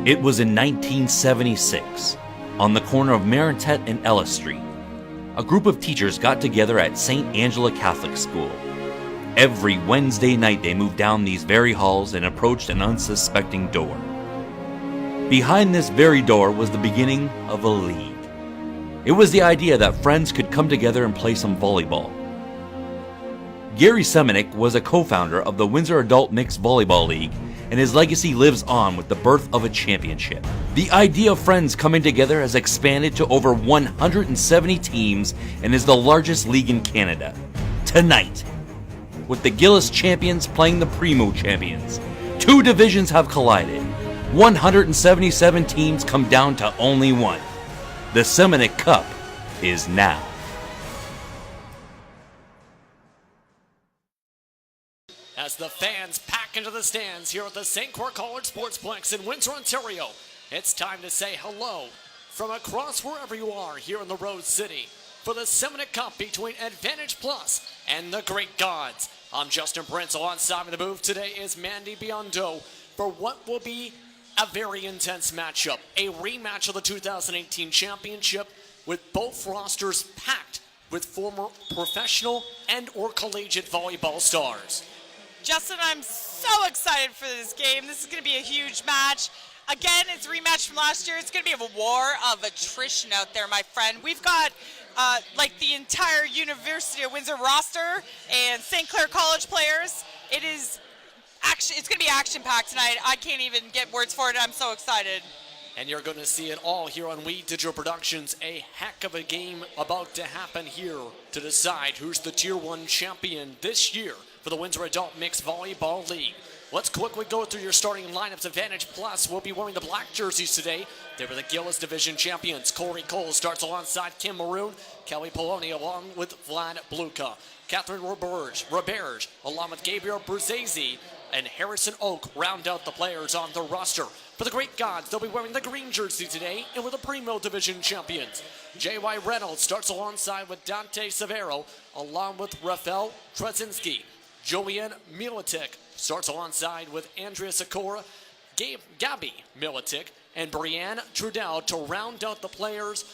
It was in 1976, on the corner of Marintet and Ellis Street. A group of teachers got together at St. Angela Catholic School. Every Wednesday night they moved down these very halls and approached an unsuspecting door. Behind this very door was the beginning of a league. It was the idea that friends could come together and play some volleyball. Gary Semeniuk was a co-founder of the Windsor Adult Mixed Volleyball League, and his legacy lives on with the birth of a championship. The idea of friends coming together has expanded to over 170 teams and is the largest league in Canada. Tonight, with the Gillis champions playing the Primeau champions, two divisions have collided. 177 teams come down to only one. The Semeniuk Cup is now. As the fans pack into the stands here at the St. Clair College Sportsplex in Windsor, Ontario, it's time to say hello from across wherever you are here in the Rose City for the Semeniuk Cup between Advantage Plus and the Great Gods. I'm Justin Prince. Alongside me the booth today is Mandy Biondo for what will be a very intense matchup, a rematch of the 2018 championship with both rosters packed with former professional and or collegiate volleyball stars. Justin, I'm so excited for this game. This is going to be a huge match. Again, it's a rematch from last year. It's going to be a war of attrition out there, my friend. We've got like the entire University of Windsor roster and St. Clair College players. It's going to be action-packed tonight. I can't even get words for it. I'm so excited. And you're going to see it all here on We Digital Productions. A heck of a game about to happen here to decide who's the Tier 1 champion this year for the Windsor Adult Mixed Volleyball League. Let's quickly go through your starting lineups. Advantage Plus will be wearing the black jerseys today. They were the Gillis Division champions. Corey Cole starts alongside Kim Maroon. Kelly Poloni along with Vlad Bluka. Catherine Roberge along with Gabriel Bruzzese and Harrison Oak round out the players on the roster. For the Great Gods, they'll be wearing the green jersey today and with the Primeau Division champions. J.Y. Reynolds starts alongside with Dante Severo along with Rafael Trzynski. Julian Militic starts alongside with Andrea Sikora, Gabby Militic, and Brianne Trudell to round out the players.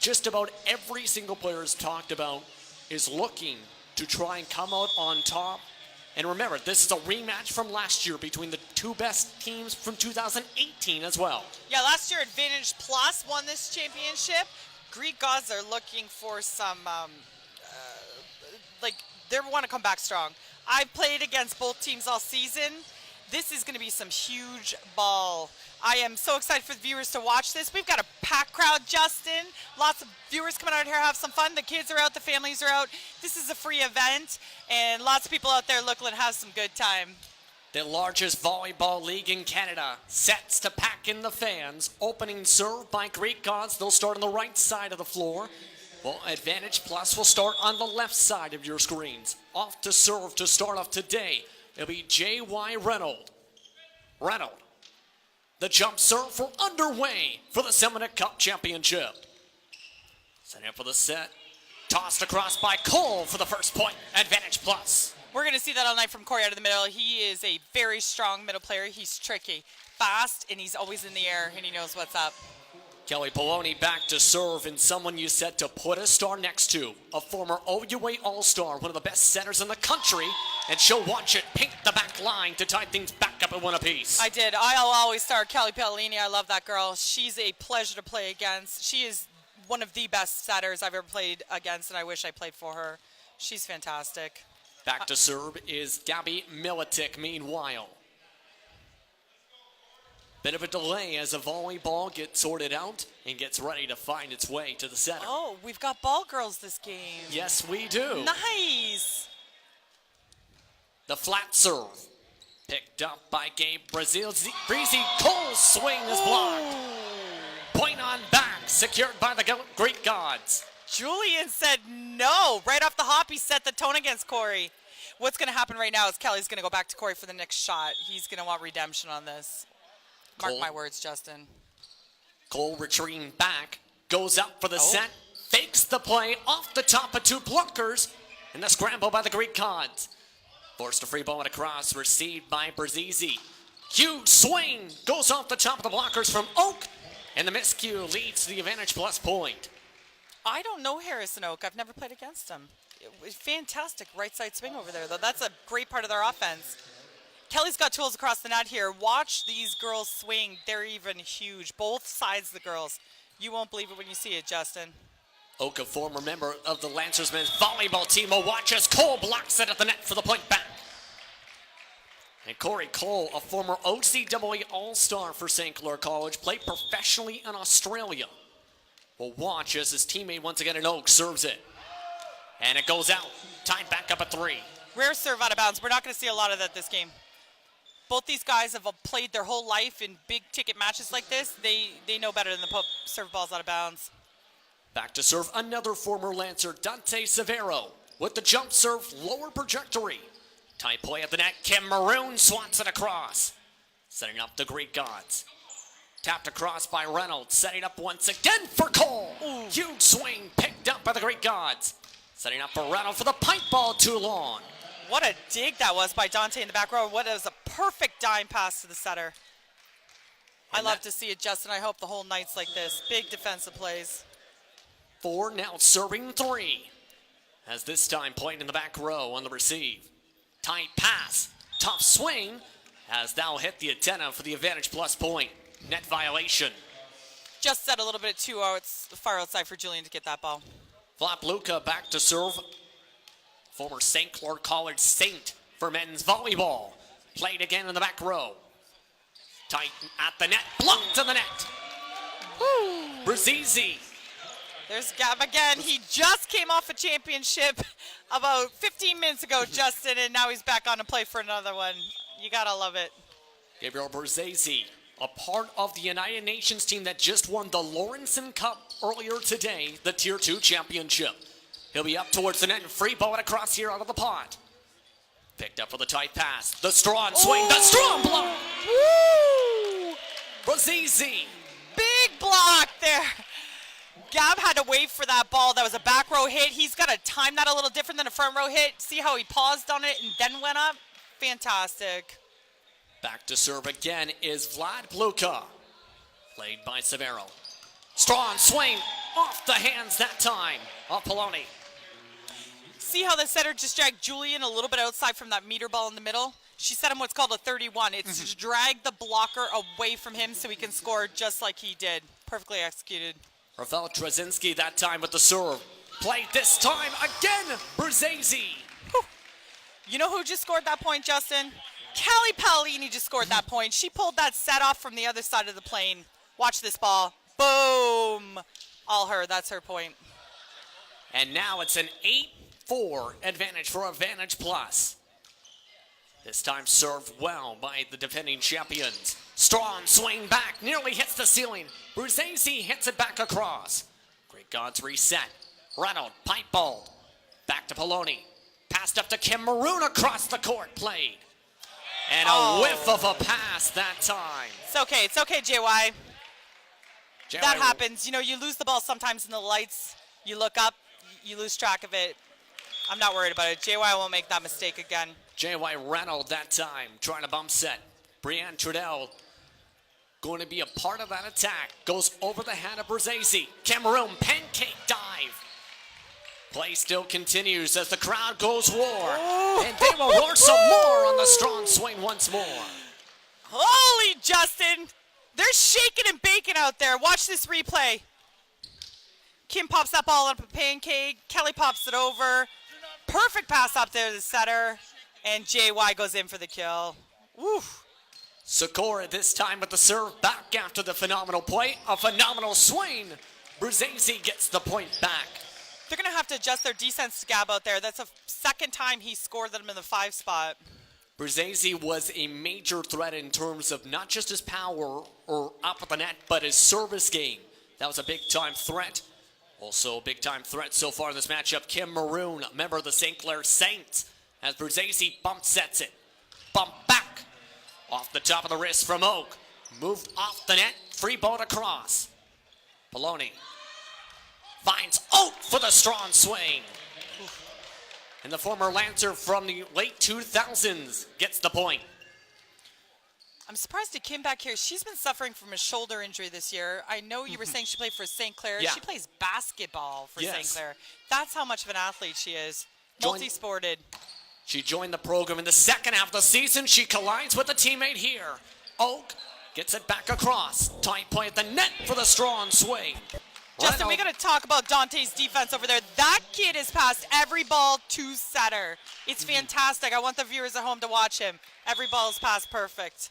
Just about every single player is talked about is looking to try and come out on top. And remember, this is a rematch from last year between the two best teams from 2018 as well. Yeah, last year Advantage Plus won this championship. Greek Gods are looking for some, they want to come back strong. I've played against both teams all season. This is going to be some huge ball. I am so excited for the viewers to watch this. We've got a packed crowd, Justin. Lots of viewers coming out here, have some fun. The kids are out, the families are out. This is a free event, and lots of people out there looking to have some good time. The largest volleyball league in Canada sets to pack in the fans. Opening serve by Greek Gods. They'll start on the right side of the floor. Well, Advantage Plus will start on the left side of your screens. Off to serve to start off today. It'll be J.Y. Reynolds. The jump serve for underway for the Semeniuk Cup Championship. Setting up for the set. Tossed across by Cole for the first point. Advantage Plus. We're going to see that all night from Corey out of the middle. He is a very strong middle player. He's tricky, fast, and he's always in the air, and he knows what's up. Kelly Poloni back to serve, and someone you said to put a star next to. A former OUA All-Star, one of the best setters in the country, and she'll watch it paint the back line to tie things back up at one apiece. I did. I'll always start Kelly Paolini. I love that girl. She's a pleasure to play against. She is one of the best setters I've ever played against, and I wish I played for her. She's fantastic. Back to serve is Gabby Militic, meanwhile. Bit of a delay as the volleyball gets sorted out and gets ready to find its way to the center. Oh, we've got ball girls this game. Yes, we do. Nice. The flat serve. Picked up by Gabe Breezy. Cole's swing is blocked. Point on back, secured by the Greek Gods. Julian said no. Right off the hop, he set the tone against Corey. What's going to happen right now is Kelly's going to go back to Corey for the next shot. He's going to want redemption on this. Mark my words, Justin. Cole retreating back, goes up for the set, fakes the play off the top of two blockers, and the scramble by the Greek Gods. Forced a free ball and across, received by Breezy. Huge swing goes off the top of the blockers from Oak. And the miscue leads to the advantage plus point. I don't know Harrison Oak. I've never played against him. It was fantastic right side swing over there, though. That's a great part of their offense. Kelly's got tools across the net here. Watch these girls swing. They're even huge. Both sides of the girls. You won't believe it when you see it, Justin. Oak, a former member of the Lancers men's volleyball team, will watch as Cole blocks it at the net for the point back. And Corey Cole, a former OCAA All-Star for St. Clair College, played professionally in Australia. Will watch as his teammate once again in Oak serves it. And it goes out, tied back up at 3. Rare serve out of bounds. We're not going to see a lot of that this game. Both these guys have played their whole life in big ticket matches like this. They know better than to serve balls out of bounds. Back to serve another former Lancer, Dante Severo, with the jump serve, lower trajectory. Tight play at the net, Kim Maroon swats it across. Setting up the Greek gods. Tapped across by Reynolds, setting up once again for Cole. Ooh. Huge swing picked up by the Greek gods. Setting up for Reynolds for the pipe ball too long. What a dig that was by Dante in the back row. What was a perfect dime pass to the setter. I love to see it, Justin. I hope the whole night's like this. Big defensive plays. 4 now serving 3. As this time played in the back row on the receive. Tight pass, tough swing. Has now hit the antenna for the advantage plus point. Net violation. Just set a little bit too far outside for Julian to get that ball. Flop Luca back to serve. Former St. Clair College Saint for men's volleyball. Played again in the back row. Tight at the net, blocked to the net. Brazizi. There's Gab again. He just came off a championship about 15 minutes ago, Justin, and now he's back on to play for another one. You gotta love it. Gabriel Brazizi, a part of the United Nations team that just won the Lawrenson Cup earlier today, the Tier 2 championship. He'll be up towards the net and free ball it across here out of the pot. Picked up for the tight pass. The strong swing, the strong block. Woo! Brazizi. Big block there. Gab had to wait for that ball. That was a back row hit. He's got to time that a little different than a front row hit. See how he paused on it and then went up? Fantastic. Back to serve again is Vlad Bluka. Played by Severo. Strong swing off the hands that time of Poloni. See how the setter just dragged Julian a little bit outside from that meter ball in the middle? She set him what's called a 31. It's to drag the blocker away from him so he can score just like he did. Perfectly executed. Rafael Trzynski that time with the serve. Played this time again, Bruzzese. You know who just scored that point, Justin? Callie Paolini just scored that point. She pulled that set off from the other side of the plane. Watch this ball. Boom. All her. That's her point. And now it's an 8-4 advantage for Advantage Plus. This time served well by the defending champions. Strong swing back, nearly hits the ceiling. Bruzzese hits it back across. Great Gods reset. Reynolds, pipe ball. Back to Poloni. Passed up to Kim Maroon across the court, played. And a whiff of a pass that time. It's okay, JY. That happens. You know, you lose the ball sometimes in the lights. You look up, you lose track of it. I'm not worried about it. JY won't make that mistake again. JY Reynolds that time, trying to bump set. Brianne Trudell going to be a part of that attack. Goes over the head of Bruzzese. Cameroon, pancake dive. Play still continues as the crowd goes roar. And they will roar some more on the strong swing once more. Holy Justin. They're shaking and baking out there. Watch this replay. Kim pops that ball up a pancake. Kelly pops it over. Perfect pass up there to the setter. And JY goes in for the kill. Woo. Sikora this time with the serve back after the phenomenal play. A phenomenal swing. Bruzzese gets the point back. They're going to have to adjust their defense to Gab out there. That's the second time he scored them in the 5 spot. Bruzzese was a major threat in terms of not just his power or up at the net, but his service game. That was a big-time threat. Also a big-time threat so far in this matchup. Kim Maroon, a member of the St. Clair Saints, as Bruzzese bump sets it. Bump back. Off the top of the wrist from Oak. Moved off the net. Free ball across. Poloni finds Oak for the strong swing. And the former Lancer from the late 2000s gets the point. I'm surprised at Kim back here. She's been suffering from a shoulder injury this year. I know you were saying she played for St. Clair. Yeah. She plays basketball for St. Yes. Clair. That's how much of an athlete she is. Multi-sported. She joined the program in the second half of the season. She collides with a teammate here. Oak gets it back across. Tight play at the net for the strong swing. Justin, we got to talk about Dante's defense over there. That kid has passed every ball to setter. It's fantastic. I want the viewers at home to watch him. Every ball is passed perfect.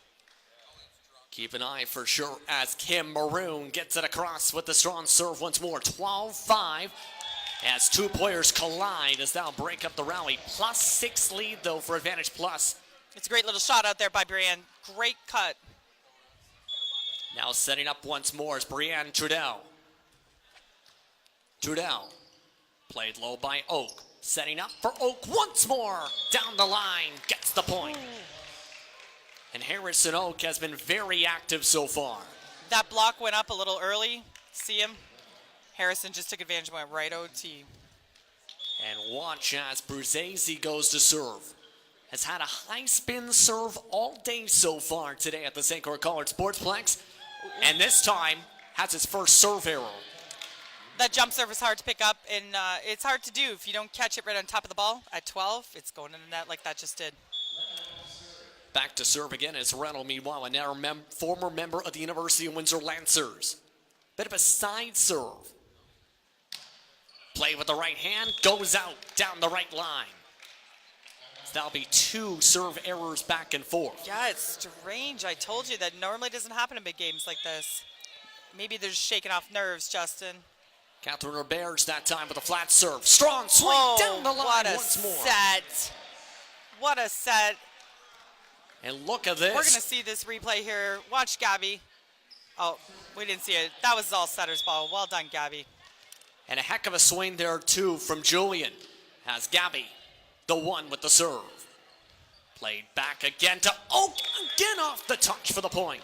Keep an eye for sure as Kim Maroon gets it across with the strong serve once more. 12-5 as two players collide as they'll break up the rally. +6 lead, though, for Advantage Plus. It's a great little shot out there by Brienne. Great cut. Now setting up once more is Brienne Trudell. Trudell played low by Oak. Setting up for Oak once more. Down the line, gets the point. And Harrison Oak has been very active so far. That block went up a little early. See him? Harrison just took advantage and went right OT. And watch as Bruzzese goes to serve. Has had a high spin serve all day so far today at the St. Croix College Sportsplex. And this time has his first serve error. That jump serve is hard to pick up, and it's hard to do if you don't catch it right on top of the ball. At 12, it's going in the net like that just did. Back to serve again is Reynolds, meanwhile, a now former member of the University of Windsor Lancers. Bit of a side serve. Play with the right hand, goes out down the right line. So that'll be 2 serve errors back and forth. Yeah, it's strange. I told you that normally doesn't happen in big games like this. Maybe they're just shaking off nerves, Justin. Catherine Roberts that time with a flat serve. Strong swing down the line once more. Set. What a set. And look at this. We're going to see this replay here. Watch Gabby. Oh, we didn't see it. That was all setter's ball. Well done, Gabby. And a heck of a swing there, too, from Julian. Has Gabby, the one with the serve. Played back again to Oak. Again off the touch for the point.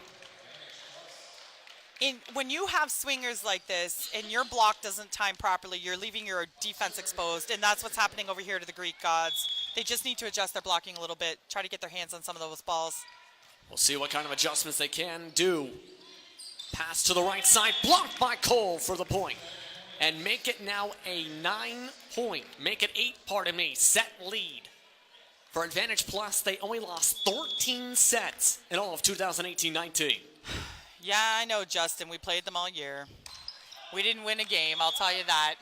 When you have swingers like this and your block doesn't time properly, you're leaving your defense exposed, and that's what's happening over here to the Greek gods. They just need to adjust their blocking a little bit, try to get their hands on some of those balls. We'll see what kind of adjustments they can do. Pass to the right side, blocked by Cole for the point. And make it now a 9-point, make it 8, pardon me, set lead. For Advantage Plus, they only lost 13 sets in all of 2018-19. Yeah, I know, Justin. We played them all year. We didn't win a game, I'll tell you that.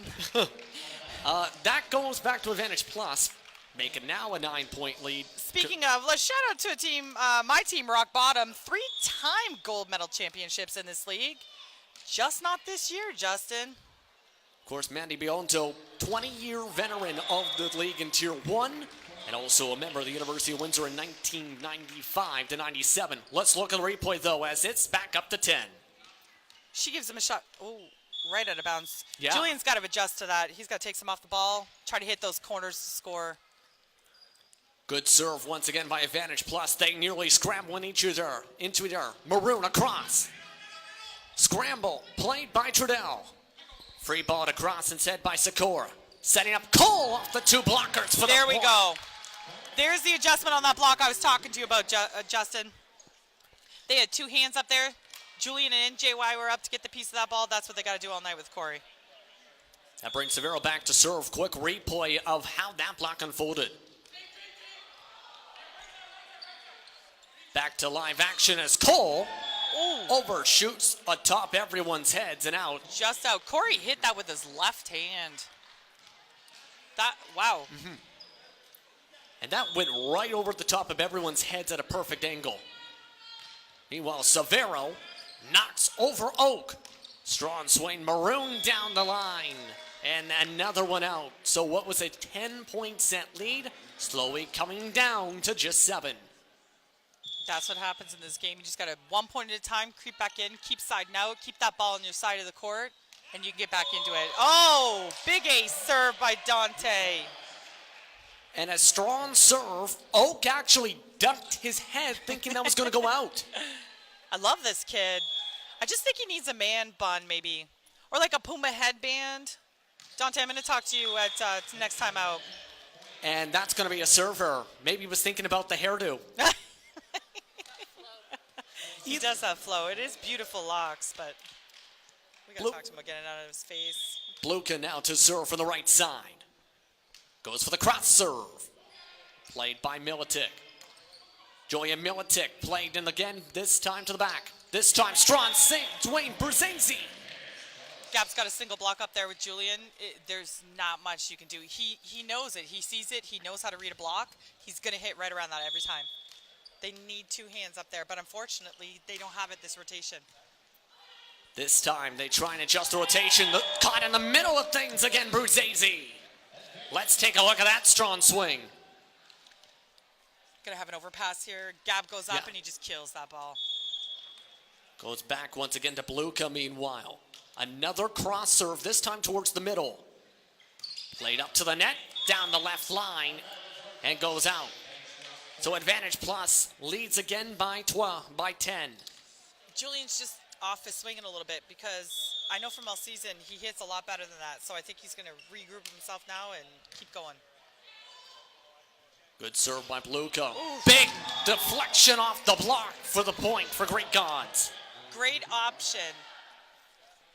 That goes back to Advantage Plus. Make it now a 9-point lead. Speaking of, let's shout out to a team, my team, Rock Bottom. 3-time gold medal championships in this league. Just not this year, Justin. Of course, Mandy Bionto, 20-year veteran of the league in Tier 1, and also a member of the University of Windsor in 1995 to 97. Let's look at the replay, though, as it's back up to 10. She gives him a shot. Oh, right out of bounds. Yeah. Julian's got to adjust to that. He's got to take some off the ball, try to hit those corners to score. Good serve once again by Advantage Plus. They nearly scramble into each other. Maroon across. Scramble, played by Trudell. Free ball across instead by Sikora. Setting up Cole off the 2 blockers for the point. There we go. There's the adjustment on that block I was talking to you about, Justin. They had 2 hands up there. Julian and NJY were up to get the piece of that ball. That's what they got to do all night with Corey. That brings Severo back to serve. Quick replay of how that block unfolded. Back to live action as Cole overshoots atop everyone's heads and out. Just out. Corey hit that with his left hand. Wow. Mm-hmm. And that went right over the top of everyone's heads at a perfect angle. Meanwhile, Severo knocks over Oak. Strong swing, Maroon down the line. And another one out. So what was a 10-point set lead, slowly coming down to just 7. That's what happens in this game. You just got to 1 point at a time, creep back in, keep siding out, keep that ball on your side of the court, and you can get back into it. Oh, big ace serve by Dante. And a strong serve. Oak actually ducked his head thinking that was going to go out. I love this kid. I just think he needs a man bun maybe, or like a Puma headband. Dante, I'm going to talk to you at next time out. And that's going to be a server. Maybe he was thinking about the hairdo. He does have flow. It is beautiful locks, but we got to talk to him about getting it out of his face. Bluka now to serve from the right side. Goes for the cross serve. Played by Militic. Julian Militic played in again, this time to the back. This time, strong save, Dwayne Brzezinski. Gab's got a single block up there with Julian. There's not much you can do. He knows it. He sees it. He knows how to read a block. He's going to hit right around that every time. They need two hands up there, but unfortunately, they don't have it this rotation. This time, they try and adjust the rotation. Caught in the middle of things again, Brzezinski. Let's take a look at that strong swing. Gonna have an overpass here. Gab goes up and he just kills that ball. Goes back once again to Bluka meanwhile. Another cross serve, this time towards the middle. Played up to the net, down the left line, and goes out. So Advantage Plus leads again by 10. Julian's just off his swinging a little bit because I know from all season he hits a lot better than that. So I think he's gonna regroup himself now and keep going. Good serve by Bluka. Big deflection off the block for the point for Greek Gods. Great option.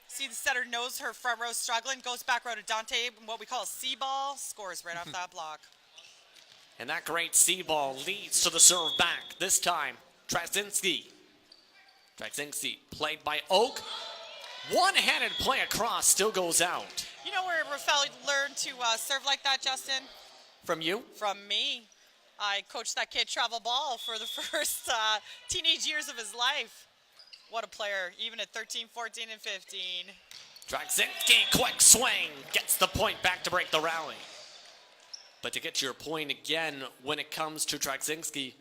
See, the setter knows her front row struggling, goes back row to Dante, what we call a C-ball, scores right off that block. And that great C-ball leads to the serve back. This time, Traczynski. Traczynski played by Oak. One-handed play across, still goes out. You know where Rafael learned to serve like that, Justin? From you? From me. I coached that kid travel ball for the first teenage years of his life. What a player, even at 13, 14, and 15. Traczynski, quick swing, gets the point back to break the rally. But to get to your point again, when it comes to Traczynski,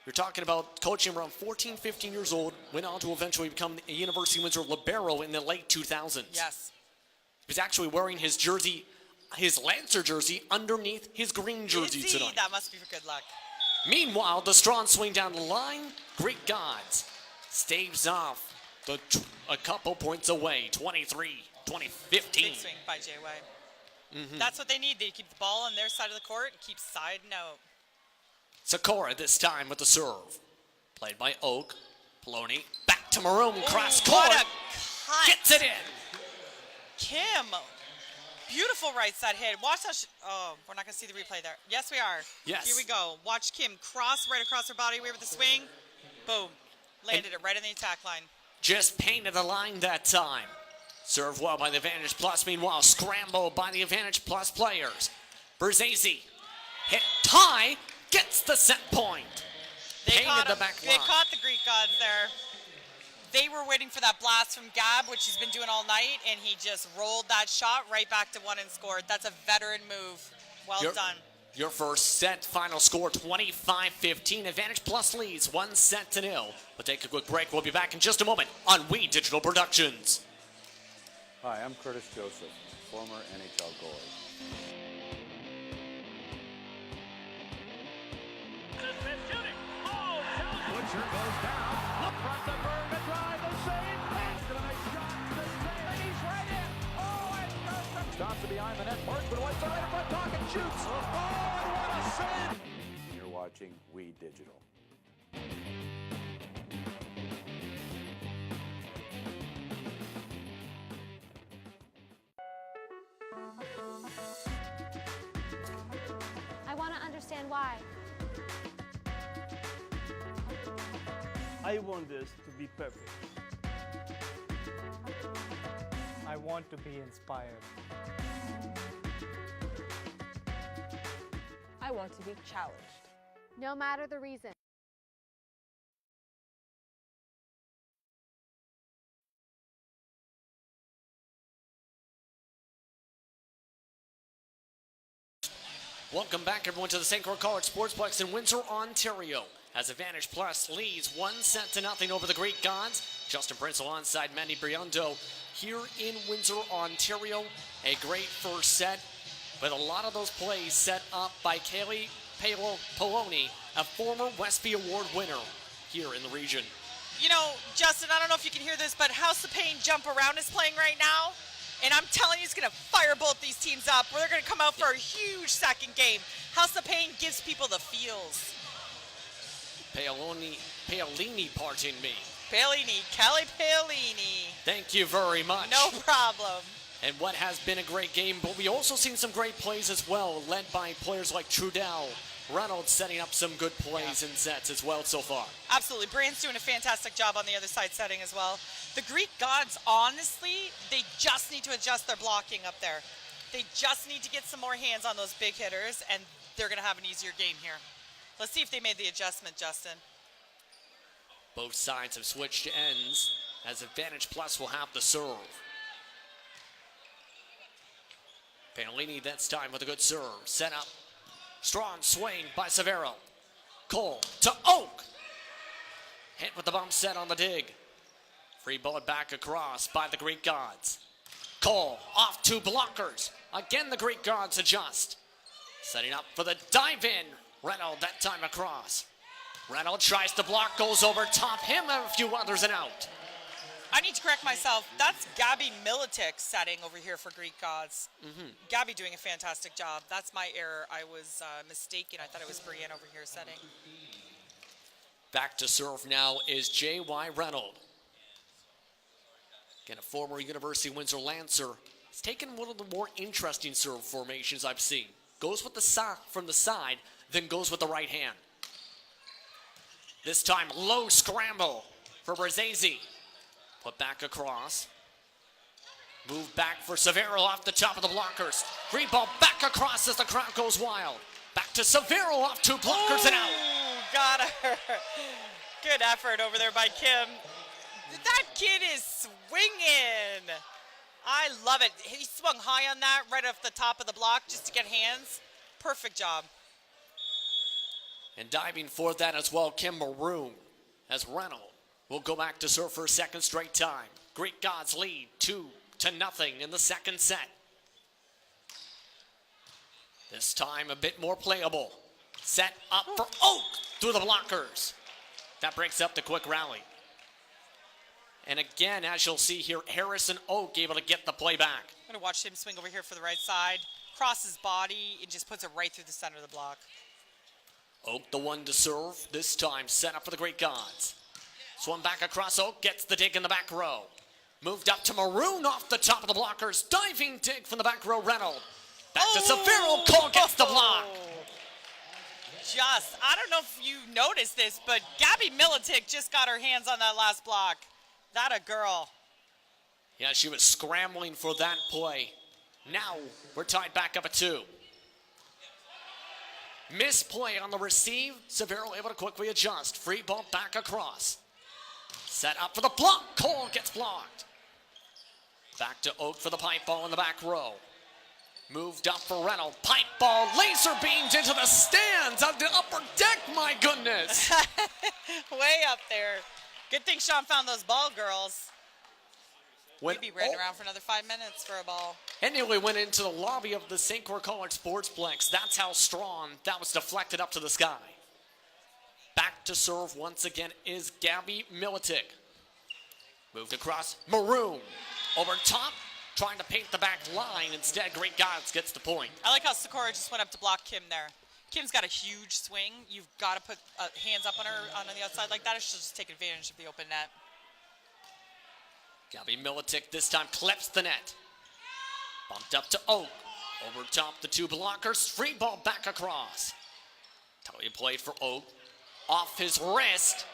you're talking about coaching around 14, 15 years old, went on to eventually become a University of Windsor libero in the late 2000s. Yes. He was actually wearing his jersey, his Lancer jersey, underneath his green jersey tonight. That must be for good luck. Meanwhile, the strong swing down the line, Greek Gods staves off a couple points away, 23-15. Big swing by Jay-Way. That's what they need. They keep the ball on their side of the court and keep siding out. Sakura this time with the serve. Played by Oak. Poloni back to Maroon, cross court. What a cut. Gets it in. Kim. Beautiful right side hit. Watch how we're not going to see the replay there. Yes, we are. Yes. Here we go. Watch Kim cross right across her body with the swing. Boom. Landed it right in the attack line. Just painted the line that time. Served well by the Advantage Plus. Meanwhile, scrambled by the Advantage Plus players. Brzezinski hit high, gets the set point. They caught the back line. They caught the Greek Gods there. They were waiting for that blast from Gab, which he's been doing all night, and he just rolled that shot right back to one and scored. That's a veteran move. Well done. Your first set, final score 25-15. Advantage Plus leads 1-0. We'll take a quick break. We'll be back in just a moment on We Digital Productions. Hi, I'm Curtis Joseph, former NHL goalie. Butcher goes down. Look front the Berman drive, the save. Pass to the nice shot. The save. And he's right in. Oh, and goes. Stops it behind the net. Marksman wants the right in front. Talk and shoots. Oh, and what a save. You're watching We Digital. I want to understand why. I want this to be perfect. I want to be inspired. I want to be challenged. No matter the reason. Welcome back, everyone, to the St. Croix College Sportsplex in Windsor, Ontario. As Advantage Plus leads 1-0 over the Greek Gods. Justin Prince alongside Manny Briondo here in Windsor, Ontario. A great first set, with a lot of those plays set up by Kaylee Poloni, a former Westby Award winner here in the region. You know, Justin, I don't know if you can hear this, but House of Pain Jump Around is playing right now. And I'm telling you, it's going to fire both these teams up. They're going to come out for a huge second game. House of Pain gives people the feels. Paolini, pardon me. Paolini, Kelly Paolini. Thank you very much. No problem. And what has been a great game, but we also seen some great plays as well, led by players like Trudell. Reynolds setting up some good plays and sets as well so far. Absolutely. Brand's doing a fantastic job on the other side setting as well. The Greek gods, honestly, they just need to adjust their blocking up there. They just need to get some more hands on those big hitters, and they're going to have an easier game here. Let's see if they made the adjustment, Justin. Both sides have switched ends, as Advantage Plus will have the serve. Paolini this time with a good serve. Set up. Strong swing by Severo. Cole to Oak. Hit with the bump set on the dig. Free ball back across by the Greek gods. Cole off two blockers. Again the Greek gods adjust. Setting up for the dive in. Reynolds that time across. Reynolds tries to block, goes over top him and a few others and out. I need to correct myself. That's Gabby Militic setting over here for Greek gods. Gabby doing a fantastic job. That's my error. I was mistaken. I thought it was Brienne over here setting. Back to serve now is J.Y. Reynolds. Again, a former University of Windsor Lancer. He's taken one of the more interesting serve formations I've seen. Goes with the sock from the side, then goes with the right hand. This time, low scramble for Brazesi. Put back across. Move back for Severo off the top of the blockers. Free ball back across as the crowd goes wild. Back to Severo off two blockers and out. Got her. Good effort over there by Kim. That kid is swinging. I love it. He swung high on that right off the top of the block just to get hands. Perfect job. And diving for that as well, Kim Maroon, as Reynolds will go back to serve for a second straight time. Greek gods lead 2-0 in the second set. This time a bit more playable. Set up for Oak through the blockers. That breaks up the quick rally. And again, as you'll see here, Harrison Oak able to get the play back. I'm going to watch him swing over here for the right side. Cross his body and just puts it right through the center of the block. Oak the one to serve. This time set up for the Greek gods. Swung back across Oak, gets the dig in the back row. Moved up to Maroon off the top of the blockers. Diving dig from the back row, Reynolds. Back to Severo, Cole gets the block. I don't know if you noticed this, but Gabby Militic just got her hands on that last block. That a girl. Yeah, she was scrambling for that play. Now we're tied back up at 2. Misplay on the receive. Severo able to quickly adjust. Free ball back across. Set up for the block. Cole gets blocked. Back to Oak for the pipe ball in the back row. Moved up for Reynolds. Pipe ball. Laser beamed into the stands on the upper deck. My goodness. Way up there. Good thing Sean found those ball girls. We'd be running around for another 5 minutes for a ball. And nearly went into the lobby of the St. Clair College Sportsplex. That's how strong that was deflected up to the sky. Back to serve once again is Gabby Militic. Moved across. Maroon. Over top. Trying to paint the back line. Instead, Greek Gods gets the point. I like how Sakura just went up to block Kim there. Kim's got a huge swing. You've got to put hands up on her on the outside like that, or she'll just take advantage of the open net. Gabby Militic this time clips the net. Bumped up to Oak. Over top the two blockers. Free ball back across. Talia played for Oak. Off his wrist.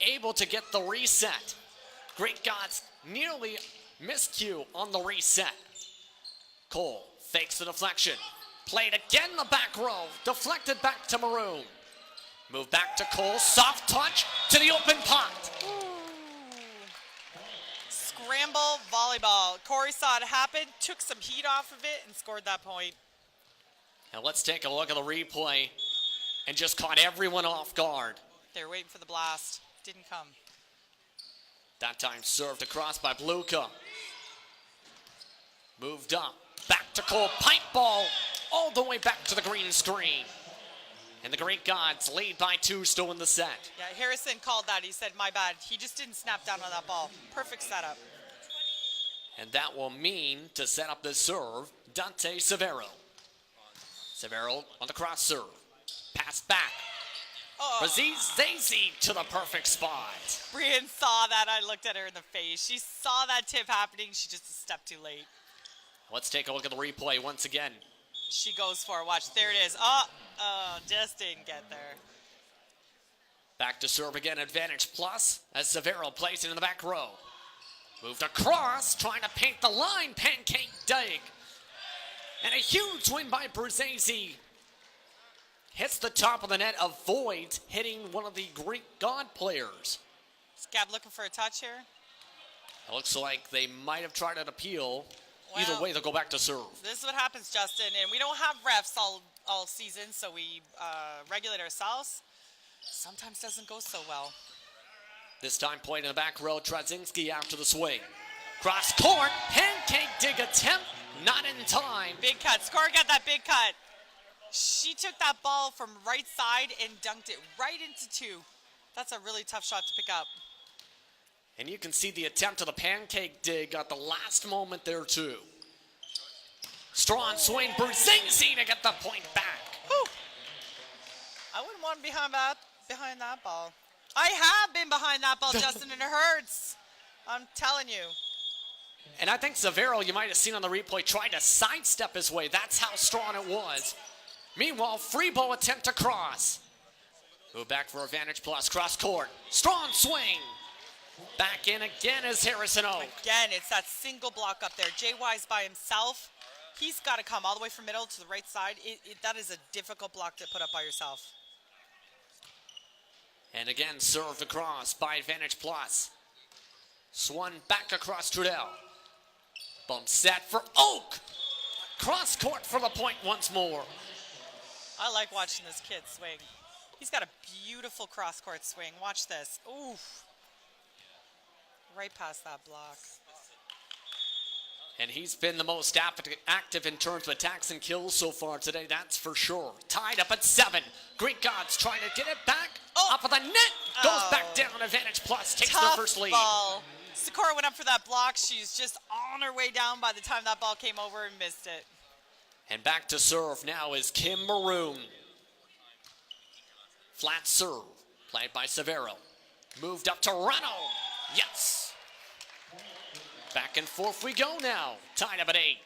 Able to get the reset. Greek Gods nearly miscue on the reset. Cole fakes the deflection. Played again the back row. Deflected back to Maroon. Move back to Cole. Soft touch to the open pot. Scramble volleyball. Corey saw it happen, took some heat off of it, and scored that point. Now let's take a look at the replay and just caught everyone off guard. They were waiting for the blast. Didn't come. That time served across by Bluka. Moved up. Back to Cole. Pipe ball all the way back to the green screen. And the Greek Gods lead by 2 still in the set. Yeah, Harrison called that. He said, my bad. He just didn't snap down on that ball. Perfect setup. And that will mean to set up the serve, Dante Severo. Severo on the cross serve. Pass back. Zazy to the perfect spot. Brian saw that. I looked at her in the face. She saw that tip happening. She just a step too late. Let's take a look at the replay once again. She goes for it. Watch. There it is. Just didn't get there. Back to serve again, advantage plus, as Severo plays it in the back row. Moved across, trying to paint the line, pancake dig. And a huge win by Bruzzese. Hits the top of the net, avoids hitting one of the Greek God players. Is Gab looking for a touch here? It looks like they might have tried an appeal. Well, either way, they'll go back to serve. This is what happens, Justin, and we don't have refs all season, so we regulate ourselves. Sometimes doesn't go so well. This time played in the back row, Trazinski out to the swing. Cross court, pancake dig attempt, not in time. Big cut, Score got that big cut. She took that ball from right side and dunked it right into two. That's a really tough shot to pick up. And you can see the attempt of the pancake dig at the last moment there too. Strong swing, Bruzzese to get the point back. Whew. I wouldn't want to be behind that ball. I have been behind that ball, Justin, and it hurts. I'm telling you. And I think Severo, you might have seen on the replay, tried to sidestep his way. That's how strong it was. Meanwhile, free ball attempt to cross. Go back for advantage plus, cross court. Strong swing. Back in again is Harrison Oak. Again, it's that single block up there. JY's by himself. He's got to come all the way from middle to the right side. That is a difficult block to put up by yourself. And again, served across by advantage plus. Swung back across Trudell. Bump set for Oak. Cross court for the point once more. I like watching this kid swing. He's got a beautiful cross court swing. Watch this. Oof. Right past that block. And he's been the most active in terms of attacks and kills so far today, that's for sure. Tied up at 7. Greek Gods trying to get it back. Off of the net. Goes back down. Advantage plus. Takes Tough the first lead. Ball. Sakura went up for that block. She's just on her way down by the time that ball came over and missed it. And back to serve now is Kim Maroon. Flat serve. Played by Severo. Moved up to Reno. Yes. Back and forth we go now. Tied up at 8.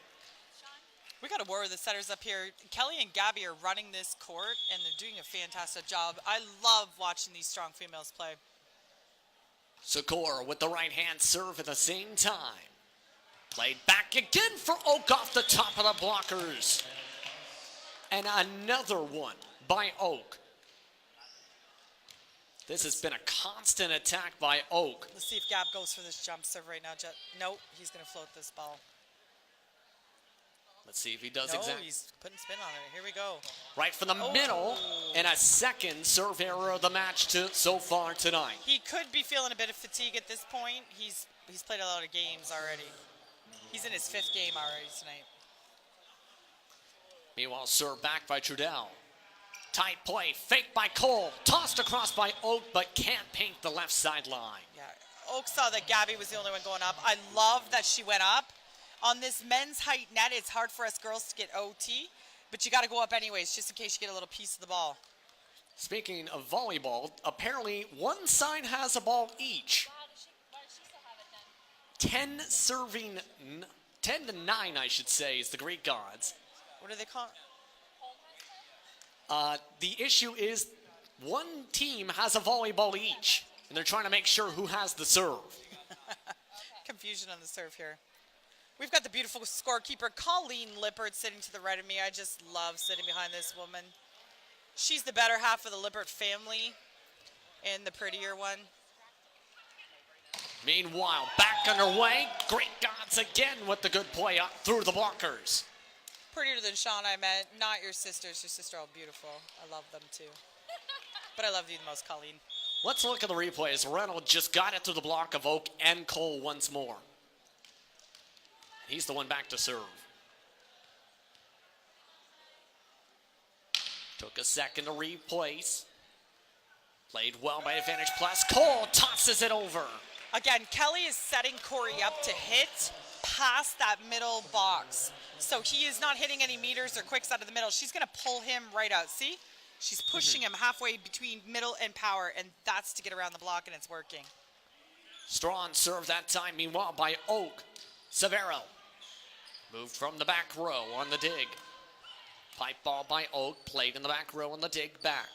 We got to worry the setters up here. Kelly and Gabby are running this court, and they're doing a fantastic job. I love watching these strong females play. Sakura with the right hand serve at the same time. Played back again for Oak off the top of the blockers. And another one by Oak. This has been a constant attack by Oak. Let's see if Gab goes for this jump serve right now. Nope, he's going to float this ball. Let's see if he does no, exactly. He's putting spin on it. Here we go. Right from the middle, and a second serve error of the match so far tonight. He could be feeling a bit of fatigue at this point. He's played a lot of games already. He's in his 5th game already tonight. Meanwhile, served back by Trudell. Tight play, fake by Cole, tossed across by Oak, but can't paint the left sideline. Yeah, Oak saw that Gabby was the only one going up. I love that she went up. On this men's height net, it's hard for us girls to get OT, but you got to go up anyways, just in case you get a little piece of the ball. Speaking of volleyball, apparently one side has a ball each. Why does she still have it then? 10 serving, 10 to 9, I should say, is the Greek Gods. What do they call it? The issue is one team has a volleyball each, and they're trying to make sure who has the serve. Confusion on the serve here. We've got the beautiful scorekeeper, Colleen Lippert, sitting to the right of me. I just love sitting behind this woman. She's the better half of the Lippert family and the prettier one. Meanwhile, back underway. Great Gods again with the good play up through the blockers. Prettier than Sean, I meant. Not your sisters. Your sister all beautiful. I love them too. But I love you the most, Colleen. Let's look at the replays. Reynolds just got it through the block of Oak and Cole once more. He's the one back to serve. Took a second to replace. Played well by advantage plus. Cole tosses it over. Again, Kelly is setting Corey up to hit past that middle box. So he is not hitting any meters or quicks out of the middle. She's going to pull him right out. See? She's pushing him halfway between middle and power, and that's to get around the block, and it's working. Strong serve that time, meanwhile, by Oak. Severo moved from the back row on the dig. Pipe ball by Oak, played in the back row on the dig back.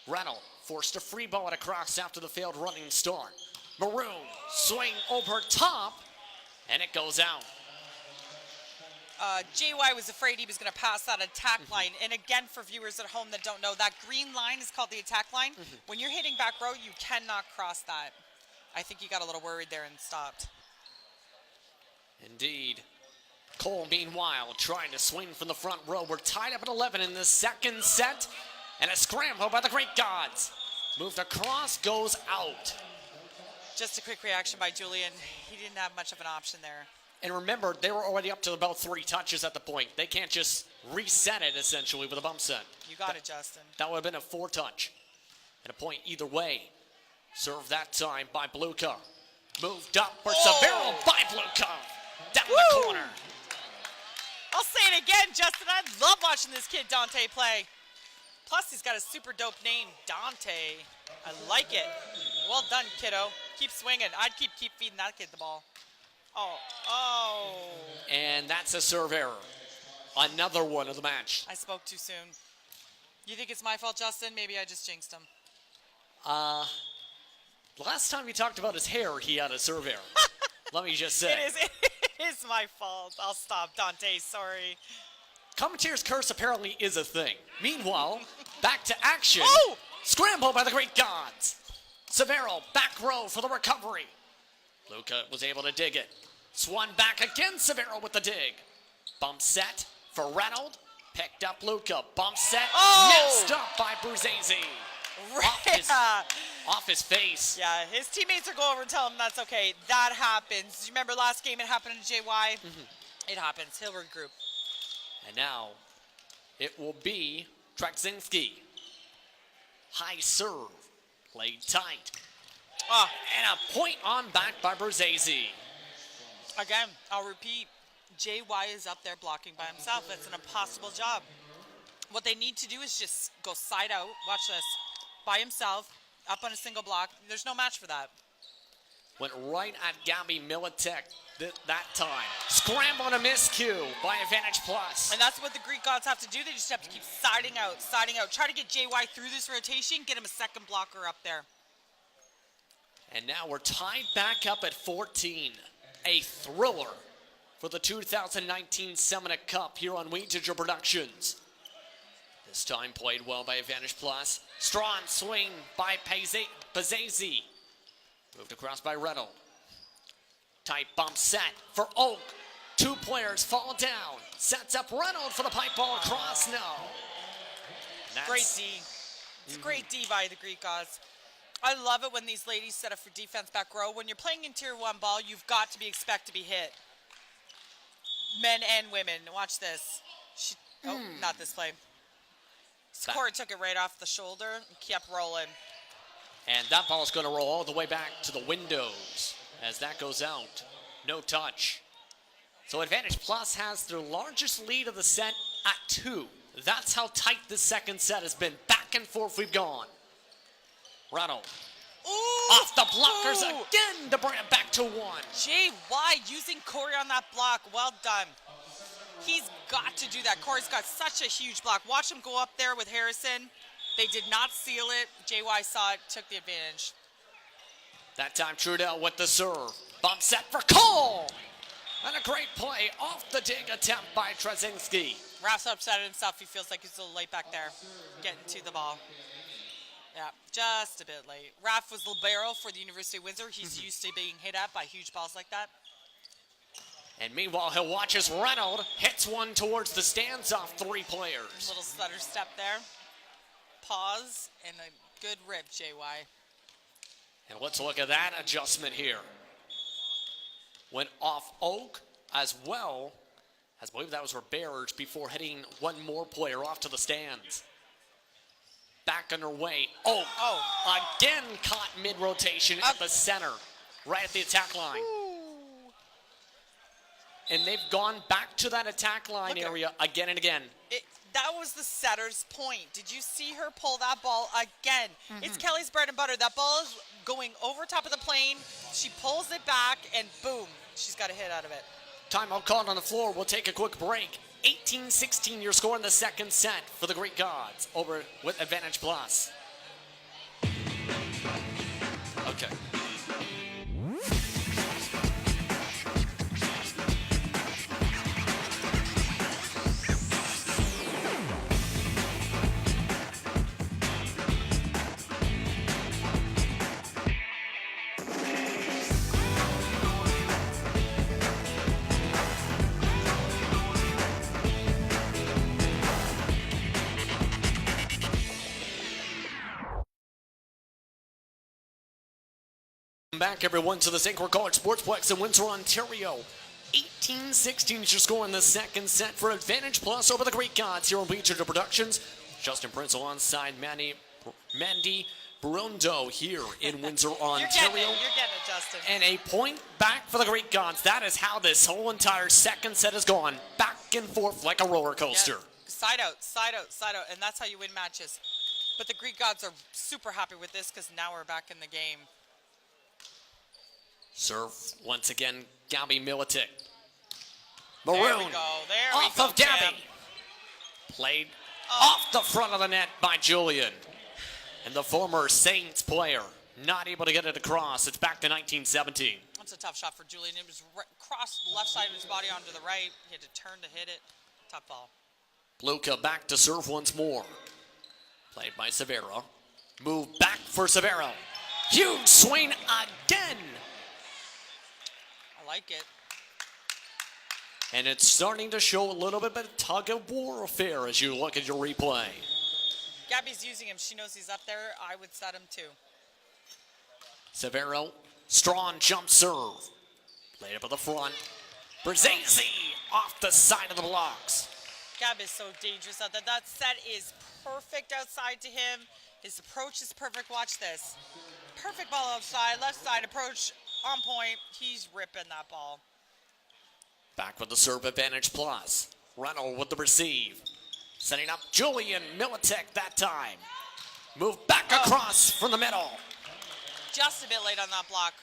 Reynolds forced a free ball across after the failed running start. Maroon swing over top, and it goes out. JY was afraid he was going to pass that attack line. And again, for viewers at home that don't know, that green line is called the attack line. When you're hitting back row, you cannot cross that. I think he got a little worried there and stopped. Indeed. Cole, meanwhile, trying to swing from the front row. We're tied up at 11 in the second set. And a scramble by the Great Gods. Moved across, goes out. Just a quick reaction by Julian. He didn't have much of an option there. And remember, they were already up to about 3 touches at the point. They can't just reset it, essentially, with a bump set. You got it, Justin. That would have been a 4-touch. And a point either way. Served that time by Bluka. Moved up for Severo by Bluka. Down the corner. I'll say it again, Justin. I love watching this kid Dante play. Plus, he's got a super dope name, Dante. I like it. Well done, kiddo. Keep swinging. I'd keep feeding that kid the ball. Oh. And that's a serve error. Another one of the match. I spoke too soon. You think it's my fault, Justin? Maybe I just jinxed him. Last time we talked about his hair, he had a serve error. Let me just say. It is my fault. I'll stop, Dante. Sorry. Commentator's curse apparently is a thing. Meanwhile, back to action. Oh! Scramble by the Great Gods. Severo, back row for the recovery. Luca was able to dig it. Swan back again, Severo with the dig. Bump set for Reynolds. Picked up Luca. Bump set. Messed up by Bruzzese. Off his face. Yeah, his teammates are going over and tell him that's okay. That happens. You remember last game it happened to JY? It happens. He'll regroup. And now it will be Traksinski. High serve. Played tight. And a point on back by Bruzzese. Again, I'll repeat. JY is up there blocking by himself. That's an impossible job. What they need to do is just go side out. Watch this. By himself, up on a single block. There's no match for that. Went right at Gabby Militek that time. Scramble on a miscue by Advantage Plus. And that's what the Greek gods have to do. They just have to keep siding out. Try to get JY through this rotation, get him a second blocker up there. And now we're tied back up at 14. A thriller for the 2019 Semeniuk Cup here on Windsor Productions. This time played well by Advantage Plus. Strong swing by Pazese. Moved across by Reynolds. Tight bump set for Oak. 2 players fall down. Sets up Reynolds for the pipe ball across. No. Great D. It's great D by the Greek gods. I love it when these ladies set up for defense back row. When you're playing in Tier 1 ball, you've got to be expect to be hit. Men and women. Watch this. Not this play. Sakura took it right off the shoulder and kept rolling. And that ball is going to roll all the way back to the windows as that goes out. No touch. So Advantage Plus has their largest lead of the set at 2. That's how tight this second set has been. Back and forth we've gone. Reynolds. Off the blockers again to bring it back to 1. JY using Corey on that block. Well done. He's got to do that. Corey's got such a huge block. Watch him go up there with Harrison. They did not seal it. JY saw it, took the advantage. That time Trudell with the serve. Bump set for Cole. And a great play off the dig attempt by Trzynski. Raf's upset at himself. He feels like he's a little late back there, getting to the ball. Yeah, just a bit late. Raf was libero for the University of Windsor. He's used to being hit at by huge balls like that. And meanwhile, he'll watch as Reynolds hits one towards the stands off 3 players. Little stutter step there. Pause and a good rip, JY. And let's look at that adjustment here. Went off Oak as well as I believe that was her Barrage before hitting one more player off to the stands. Back underway. Oak again caught mid-rotation at the center, right at the attack line. And they've gone back to that attack line area again and again. That was the setter's point. Did you see her pull that ball again? It's Kelly's bread and butter. That ball is going over top of the plane. She pulls it back, and boom, she's got a hit out of it. Timeout called on the floor. We'll take a quick break. 18-16, your score in the second set for the Greek Gods over with Advantage Plus. Okay. Back everyone to the St. Croix College Sportsplex in Windsor, Ontario. 18-16 is your score in the second set for Advantage Plus over the Greek Gods here on We Digital Productions. Justin Prince alongside Mandy Brundo here in Windsor, Ontario. You're getting it, Justin. And a point back for the Greek Gods. That is how this whole entire second set has gone. Back and forth like a roller coaster. Yeah. Side out, side out, side out, and that's how you win matches. But the Greek Gods are super happy with this because now we're back in the game. Serve once again, Gabby Militic. There Maroon we go. There off we go, of Gabby. Cam. Played off the front of the net by Julian. And the former Saints player not able to get it across. It's back to 1917. That's a tough shot for Julian. It was crossed the left side of his body onto the right. He had to turn to hit it. Tough ball. Luca back to serve once more. Played by Severo. Move back for Severo. Huge swing again. I like it. And it's starting to show a little bit of tug of war affair as you look at your replay. Gabby's using him. She knows he's up there. I would set him too. Severo, strong jump serve. Played up at the front. Brzezinski off the side of the blocks. Gab is so dangerous out there. That set is perfect outside to him. His approach is perfect. Watch this. Perfect ball outside, left side approach on point. He's ripping that ball. Back with the serve Advantage Plus. Reynolds with the receive. Setting up Julian Militek that time. Move back across from the middle. Just a bit late on that block.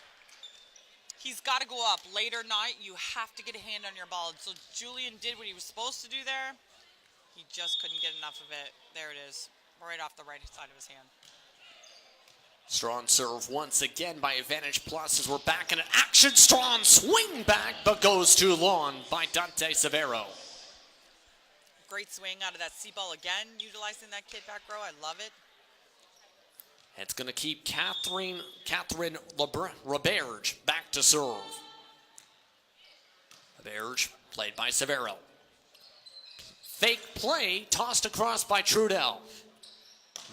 He's got to go up. Late or not, you have to get a hand on your ball. So Julian did what he was supposed to do there. He just couldn't get enough of it. There it is. Right off the right side of his hand. Strong serve once again by Advantage Plus as we're back in an action. Strong swing back, but goes too long by Dante Severo. Great swing out of that C ball again, utilizing that kid back row. I love it. It's going to keep Catherine Roberge back to serve. Roberge played by Severo. Fake play tossed across by Trudell.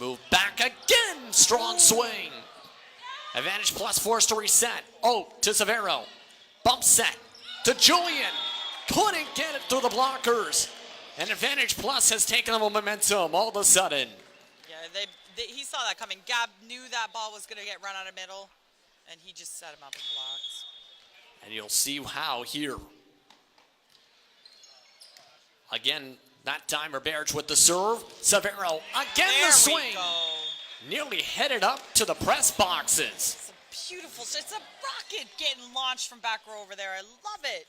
Move back again. Strong swing. Advantage Plus forced to reset. Oh, to Severo. Bump set to Julian. Couldn't get it through the blockers. And Advantage Plus has taken the momentum all of a sudden. Yeah, he saw that coming. Gab knew that ball was going to get run out of middle, and he just set him up in blocks. And you'll see how here. Again, that time Roberge with the serve. Severo again There the swing. we go. Nearly headed up to the press boxes. It's a beautiful, it's a rocket getting launched from back row over there. I love it.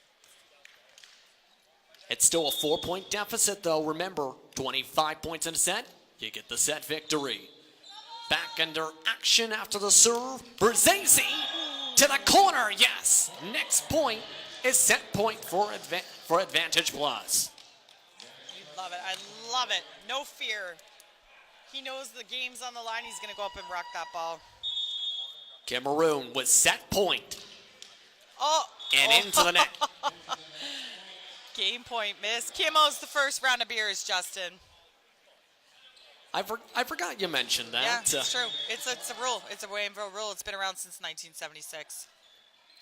It's still a 4-point deficit, though. Remember, 25 points in a set, you get the set victory. Back under action after the serve. Brzezinski to the corner, yes. Next point is set point for Advantage Plus. You love it. I love it. No fear. He knows the game's on the line. He's going to go up and rock that ball. Cameroon with set point. Oh. And into the net. Game point miss. Kimmo's the first round of beers, Justin. I forgot you mentioned that. Yeah, it's true. It's a rule. It's a WAVL rule. It's been around since 1976.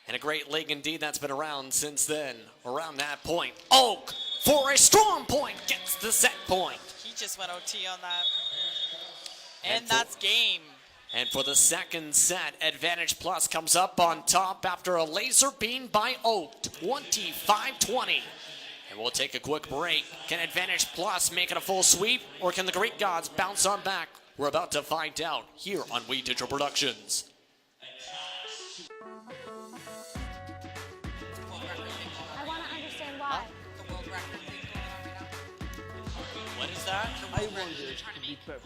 And a great league indeed that's been around since then. Around that point, Oak for a strong point gets the set point. He just went OT on that. And that's game. And for the second set, Advantage Plus comes up on top after a laser beam by Oak, 25-20. And we'll take a quick break. Can Advantage Plus make it a full sweep, or can the Greek gods bounce on back? We're about to find out here on We Digital Productions. I want to understand why. The world record thing going on right now. What is that? I want it to be perfect.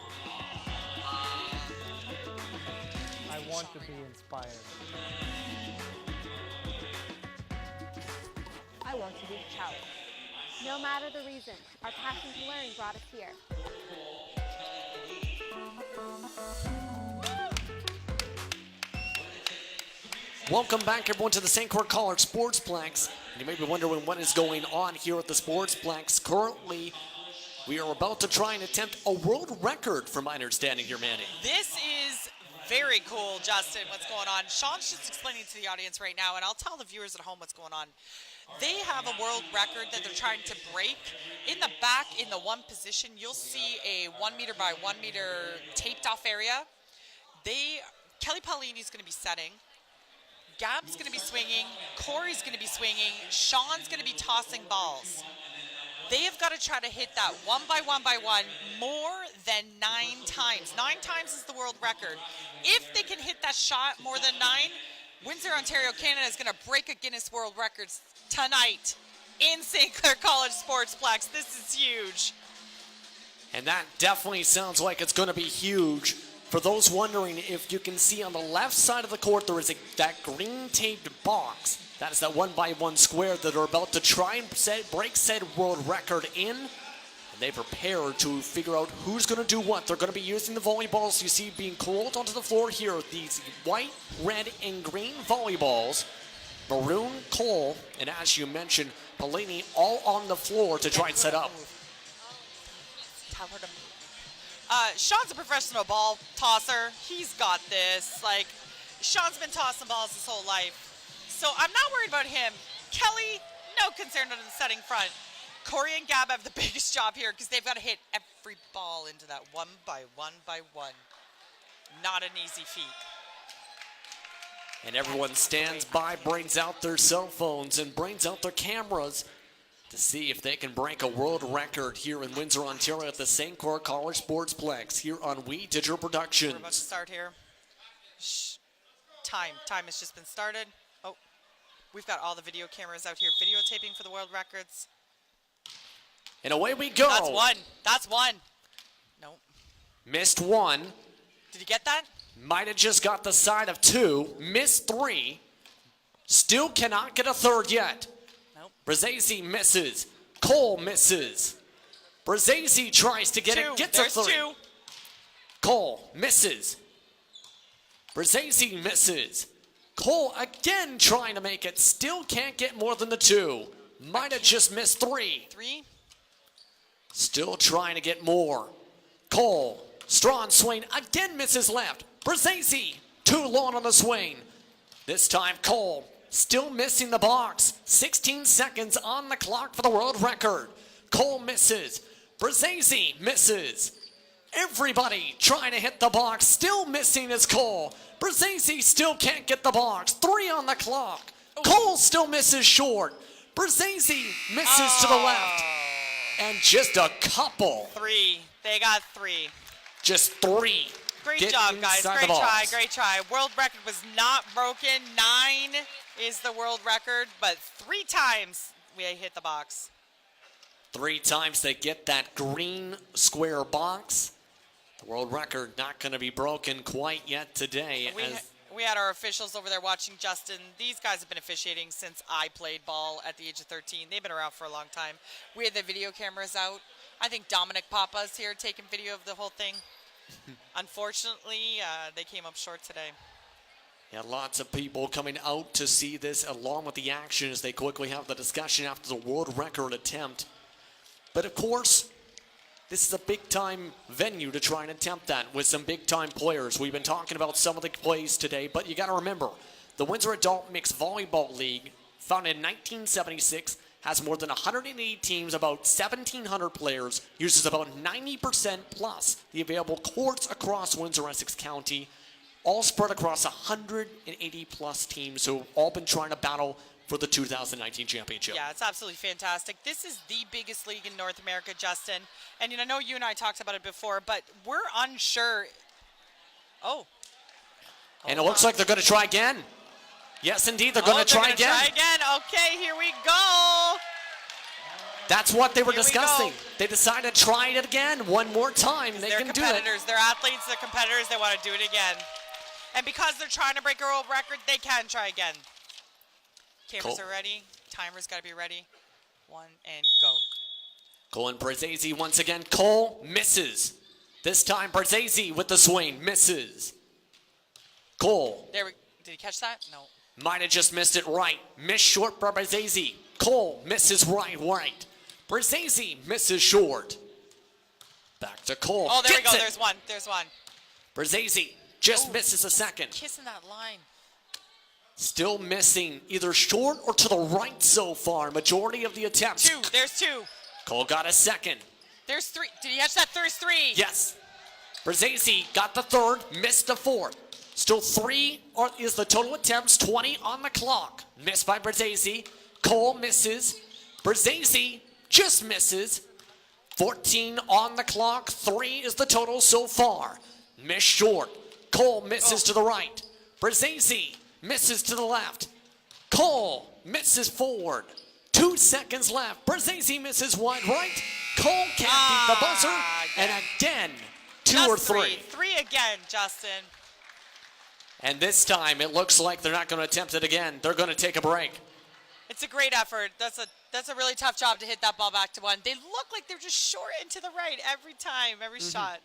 I want to be inspired. I want to be challenged. No matter the reason, our passion to learn brought us here. Welcome back, everyone, to the St. Croix College Sportsplex. And you may be wondering what is going on here at the Sportsplex. Currently, we are about to try and attempt a world record, from my understanding here, Manny. This is very cool, Justin, what's going on. Sean's just explaining to the audience right now, and I'll tell the viewers at home what's going on. They have a world record that they're trying to break. In the back, in the one position, you'll see a 1 meter by 1 meter taped off area. Kelly Paulini's going to be setting. Gab's going to be swinging. Corey's going to be swinging. Sean's going to be tossing balls. They have got to try to hit that 1 by 1 by 1 more than 9 times. 9 times is the world record. If they can hit that shot more than 9, Windsor, Ontario, Canada is going to break a Guinness World Records tonight in St. Clair College Sportsplex. This is huge. And that definitely sounds like it's going to be huge. For those wondering, if you can see on the left side of the court, there is that green taped box. That is that 1 by 1 square that are about to try and break said world record in. And they prepare to figure out who's going to do what. They're going to be using the volleyballs you see being curled onto the floor here. These white, red, and green volleyballs. Maroon, Cole, and as you mentioned, Paulini all on the floor to try and set up. Tell her to move. Sean's a professional ball tosser. He's got this. Like, Sean's been tossing balls his whole life. So I'm not worried about him. Kelly, no concern on the setting front. Corey and Gab have the biggest job here because they've got to hit every ball into that 1 by 1 by 1. Not an easy feat. And everyone stands by, brings out their cell phones and brings out their cameras to see if they can break a world record here in Windsor, Ontario at the St. Croix College Sportsplex here on We Digital Productions. We're about to start here. Shh. Time has just been started. Oh, we've got all the video cameras out here videotaping for the world records. And away we go. That's one. That's one. Nope. Missed one. Did you get that? Might have just got the side of 2. Missed 3. Still cannot get a third yet. Nope. Brazesi misses. Cole misses. Brazesi tries to get it. Gets There's a 3. 2. Cole misses. Brazesi misses. Cole again trying to make it. Still can't get more than the 2. Might have just missed 3. 3. Still trying to get more. Cole, strong swing, again misses left. Brazesi, too long on the swing. This time Cole, still missing the box. 16 seconds on the clock for the world record. Cole misses. Brazesi misses. Everybody trying to hit the box. Still missing is Cole. Brazesi still can't get the box. 3 on the clock. Cole still misses short. Brazesi misses to the left. And just a couple. 3. They got 3. Just 3. Great Get job, guys. inside Great the try. box. Great try. World record was not broken. 9 is the world record, but 3 times we hit the box. 3 times they get that green square box. The world record not going to be broken quite yet today. We had our officials over there watching Justin. These guys have been officiating since I played ball at the age of 13. They've been around for a long time. We had the video cameras out. I think Dominic Papa's here taking video of the whole thing. Unfortunately, they came up short today. Yeah, lots of people coming out to see this along with the action as they quickly have the discussion after the world record attempt. But of course, this is a big-time venue to try and attempt that with some big-time players. We've been talking about some of the plays today, but you got to remember, the Windsor Adult Mixed Volleyball League, founded in 1976, has more than 180 teams, about 1,700 players, uses about 90% plus the available courts across Windsor-Essex County, all spread across 180 plus teams who have all been trying to battle for the 2019 championship. Yeah, it's absolutely fantastic. This is the biggest league in North America, Justin. And I know you and I talked about it before, but we're unsure. And it looks like they're going to try again. Yes, indeed, they're going to try again. Try again. Okay, here we go. That's what they were Here we discussing. go. They decided to try it again one more time. They They're can do it. competitors. They're athletes. They're competitors. They want to do it again. And because they're trying to break a world record, they can try again. Cameras are ready. Timer's got to be ready. 1 and go. Cole and Brzezzi once again. Cole misses. This time Brzezzi with the swing. Misses. Cole. Did he catch that? No. Might have just missed it right. Missed short by Brzezzi. Cole misses right. Brzezzi misses short. Back to Cole. Oh, there we Gets go. it. There's one. There's one. Brzezzi just misses a second. Kissing that line. Still missing either short or to the right so far. Majority of the attempts. Two. There's two. Cole got a second. There's three. Did he catch that? There's three. Yes. Brzezzi got the third, missed the fourth. Still three is the total attempts, 20 on the clock. Missed by Brzezzi. Cole misses. Brzezzi just misses. 14 on the clock. 3 is the total so far. Miss short. Cole misses to the right. Brzezzi misses to the left. Cole misses forward. 2 seconds left. Brzezzi misses wide right. Cole can't beat the buzzer. And again, 2 or 3. Three again, Justin. And this time, it looks like they're not going to attempt it again. They're going to take a break. It's a great effort. That's a really tough job to hit that ball back to one. They look like they're just short and to the right every time, every shot.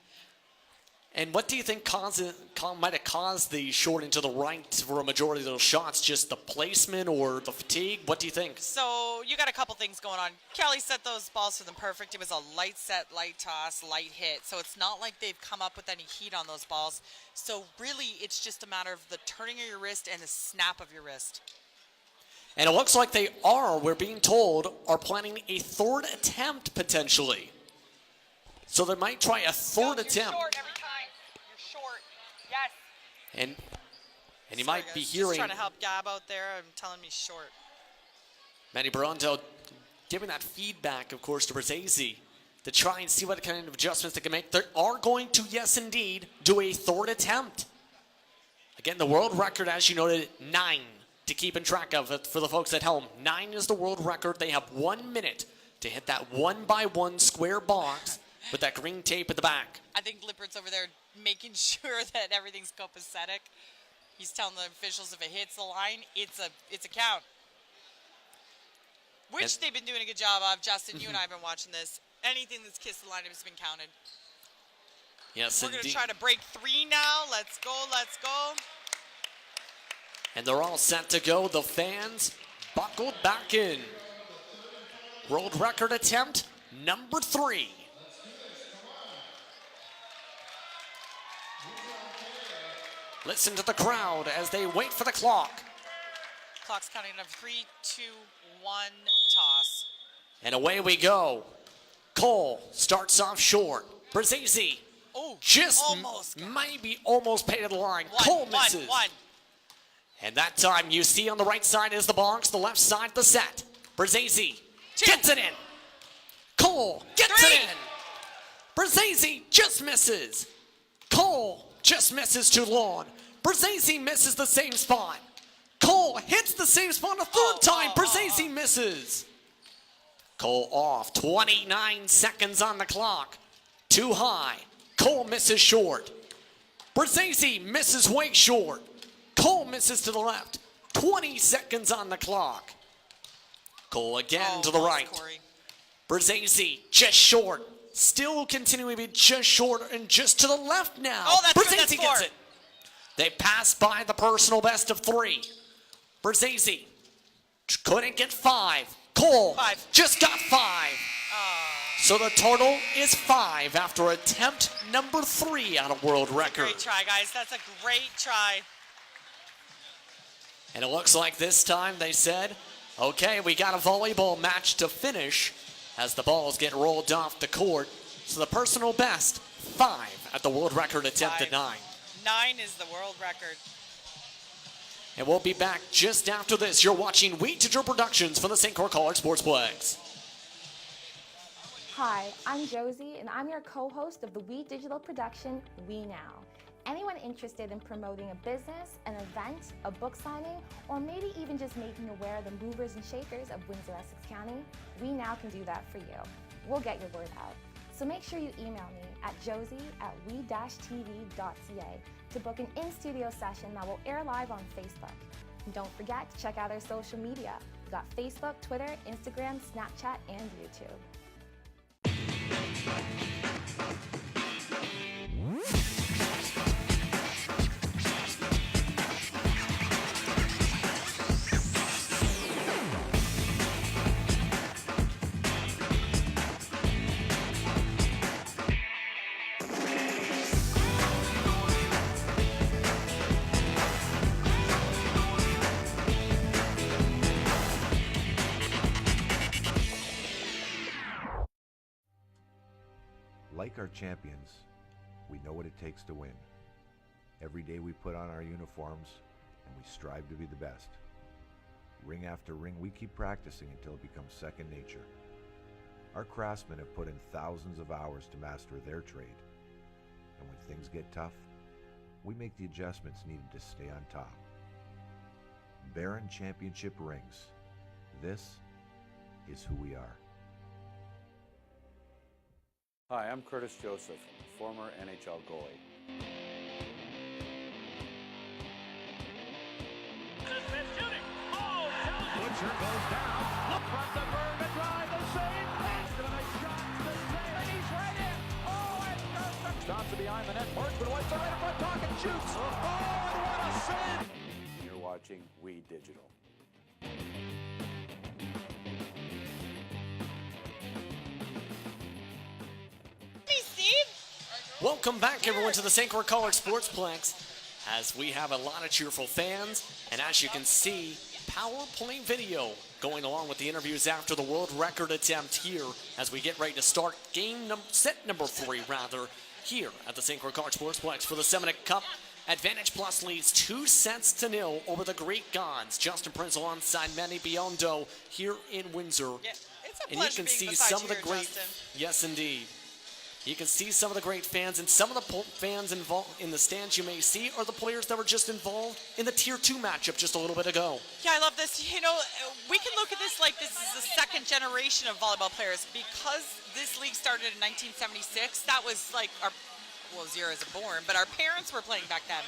And what do you think might have caused the short and to the right for a majority of those shots? Just the placement or the fatigue? What do you think? So you got a couple things going on. Kelly set those balls for them perfect. It was a light set, light toss, light hit. So it's not like they've come up with any heat on those balls. So really, it's just a matter of the turning of your wrist and the snap of your wrist. And it looks like we're being told, are planning a third attempt potentially. So they might try a third attempt. You're short every time. You're short. Yes. And you might be hearing Just trying to help Gab out there. I'm telling me short. Manny Baronto giving that feedback, of course, to Brzezzi to try and see what kind of adjustments they can make. They are going to, yes, indeed, do a third attempt. Again, the world record, as you noted, 9 to keep in track of it for the folks at home. 9 is the world record. They have 1 minute to hit that 1-by-1 square box with that green tape at the back. I think Lippert's over there making sure that everything's copacetic. He's telling the officials if it hits the line, it's a count. Which they've been doing a good job of. Justin, you and I have been watching this. Anything that's kissed the line has been counted. Yes, We're going to try to break 3 now. Let's go, let's go. And they're all set to go. The fans buckled back in. World record attempt number 3. Listen to the crowd as they wait for the clock. Clock's counting up 3, 2, 1, toss. And away we go. Cole starts off short. Brzezzi just maybe almost paid the line. Cole misses. One. And that time you see on the right side is the box, the left side the set. Brzezzi gets it in. Cole gets it in. Brzezzi just misses. Cole just misses too long. Brzezzi misses the same spot. Cole hits the same spot a third time. Brzezzi misses. Cole off. 29 seconds on the clock. Too high. Cole misses short. Brzezzi misses way short. Cole misses to the left. 20 seconds on the clock. Cole again to the right. Brzezzi just short. Still continuing to be just short and just to the left now. Oh, that's good. Brzezzi gets it. They passed by the personal best of 3. Brzezzi couldn't get 5. Cole just got 5. So the total is 5 after attempt number 3 on a world record. Great try, guys. That's a great try. And it looks like this time they said, okay, we got a volleyball match to finish as the balls get rolled off the court. So the personal best, 5 at the world record attempt at 9. 9 is the world record. And we'll be back just after this. You're watching We Digital Productions from the St. Clair College Sportsplex. Hi, I'm Josie, and I'm your co-host of the We Digital production, We Now. Anyone interested in promoting a business, an event, a book signing, or maybe even just making aware of the movers and shakers of Windsor, Essex County, We Now can do that for you. We'll get your word out. So make sure you email me at josie@we-tv.ca to book an in-studio session that will air live on Facebook. And don't forget to check out our social media. We've got Facebook, Twitter, Instagram, Snapchat, and YouTube. Like our champions, we know what it takes to win. Every day we put on our uniforms and we strive to be the best. Ring after ring, we keep practicing until it becomes second nature. Our craftsmen have put in thousands of hours to master their trade. And when things get tough, we make the adjustments needed to stay on top. Baron Championship rings. This is who we are. Hi, I'm Curtis Joseph, former NHL goalie. Butcher goes down. Look front the berm and drive the save. That's a nice shot to the save. And he's right in. Oh, and stops it behind the net. Marksman wipes it right in front, talk and shoots. Oh, and what a save. You're watching We Digital. Welcome back, everyone, to the St. Clair College Sportsplex, as we have a lot of cheerful fans, and as you can see, power play video going along with the interviews after the world record attempt here as we get ready to start set number 3, here at the St. Clair College Sportsplex for the Semeniuk Cup. Advantage Plus leads 2-0 over the Greek Gods. Justin Prince alongside Manny Biondo here in Windsor. Yeah, it's a and pleasure you can see being some beside of the you great, here, Justin. yes indeed. You can see some of the great fans, and some of the fans involved in the stands you may see are the players that were just involved in the Tier 2 matchup just a little bit ago. Yeah, I love this. You know, we can look at this like this is the second generation of volleyball players because this league started in 1976. That was like zero isn't born, but our parents were playing back then.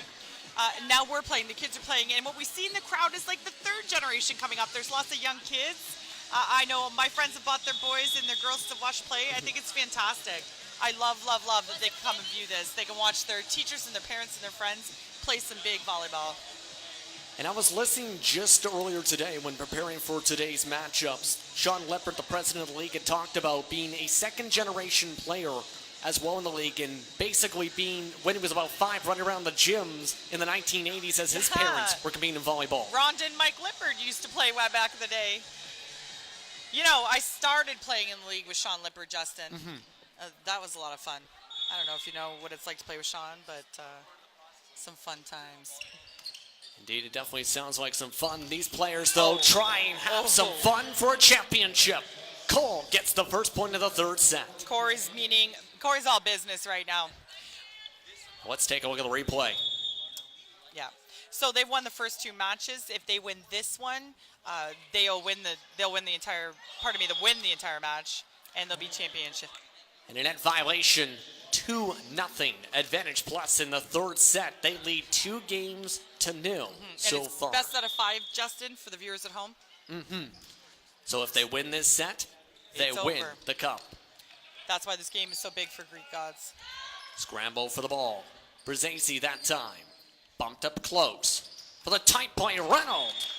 Now we're playing, the kids are playing, and what we see in the crowd is like the third generation coming up. There's lots of young kids. I know my friends have bought their boys and their girls to watch play. I think it's fantastic. I love that they can come and view this. They can watch their teachers and their parents and their friends play some big volleyball. And I was listening just earlier today when preparing for today's matchups. Sean Leppert, the president of the league, had talked about being a second-generation player as well in the league, and basically being, when he was about 5, running around the gyms in the 1980s as his parents were competing in volleyball. Rhonda and Mike Lippard used to play way back in the day. You know, I started playing in the league with Sean Lippard, Justin. That was a lot of fun. I don't know if you know what it's like to play with Sean, but some fun times. Indeed, it definitely sounds like some fun. These players, though, try and have some fun for a championship. Cole gets the first point of the third set. Corey's all business right now. Let's take a look at the replay. Yeah. So they won the first 2 matches. If they win this one, they'll win the entire match, and they'll be championship. And a net violation, 2-0. Advantage Plus in the third set. They lead 2 games to 0 so and it's far. Best out of 5, Justin, for the viewers at home. So if they win this set, they win the cup. That's why this game is so big for Greek Gods. Scramble for the ball. Brzezinski that time. Bumped up close. For the tight play, Reynolds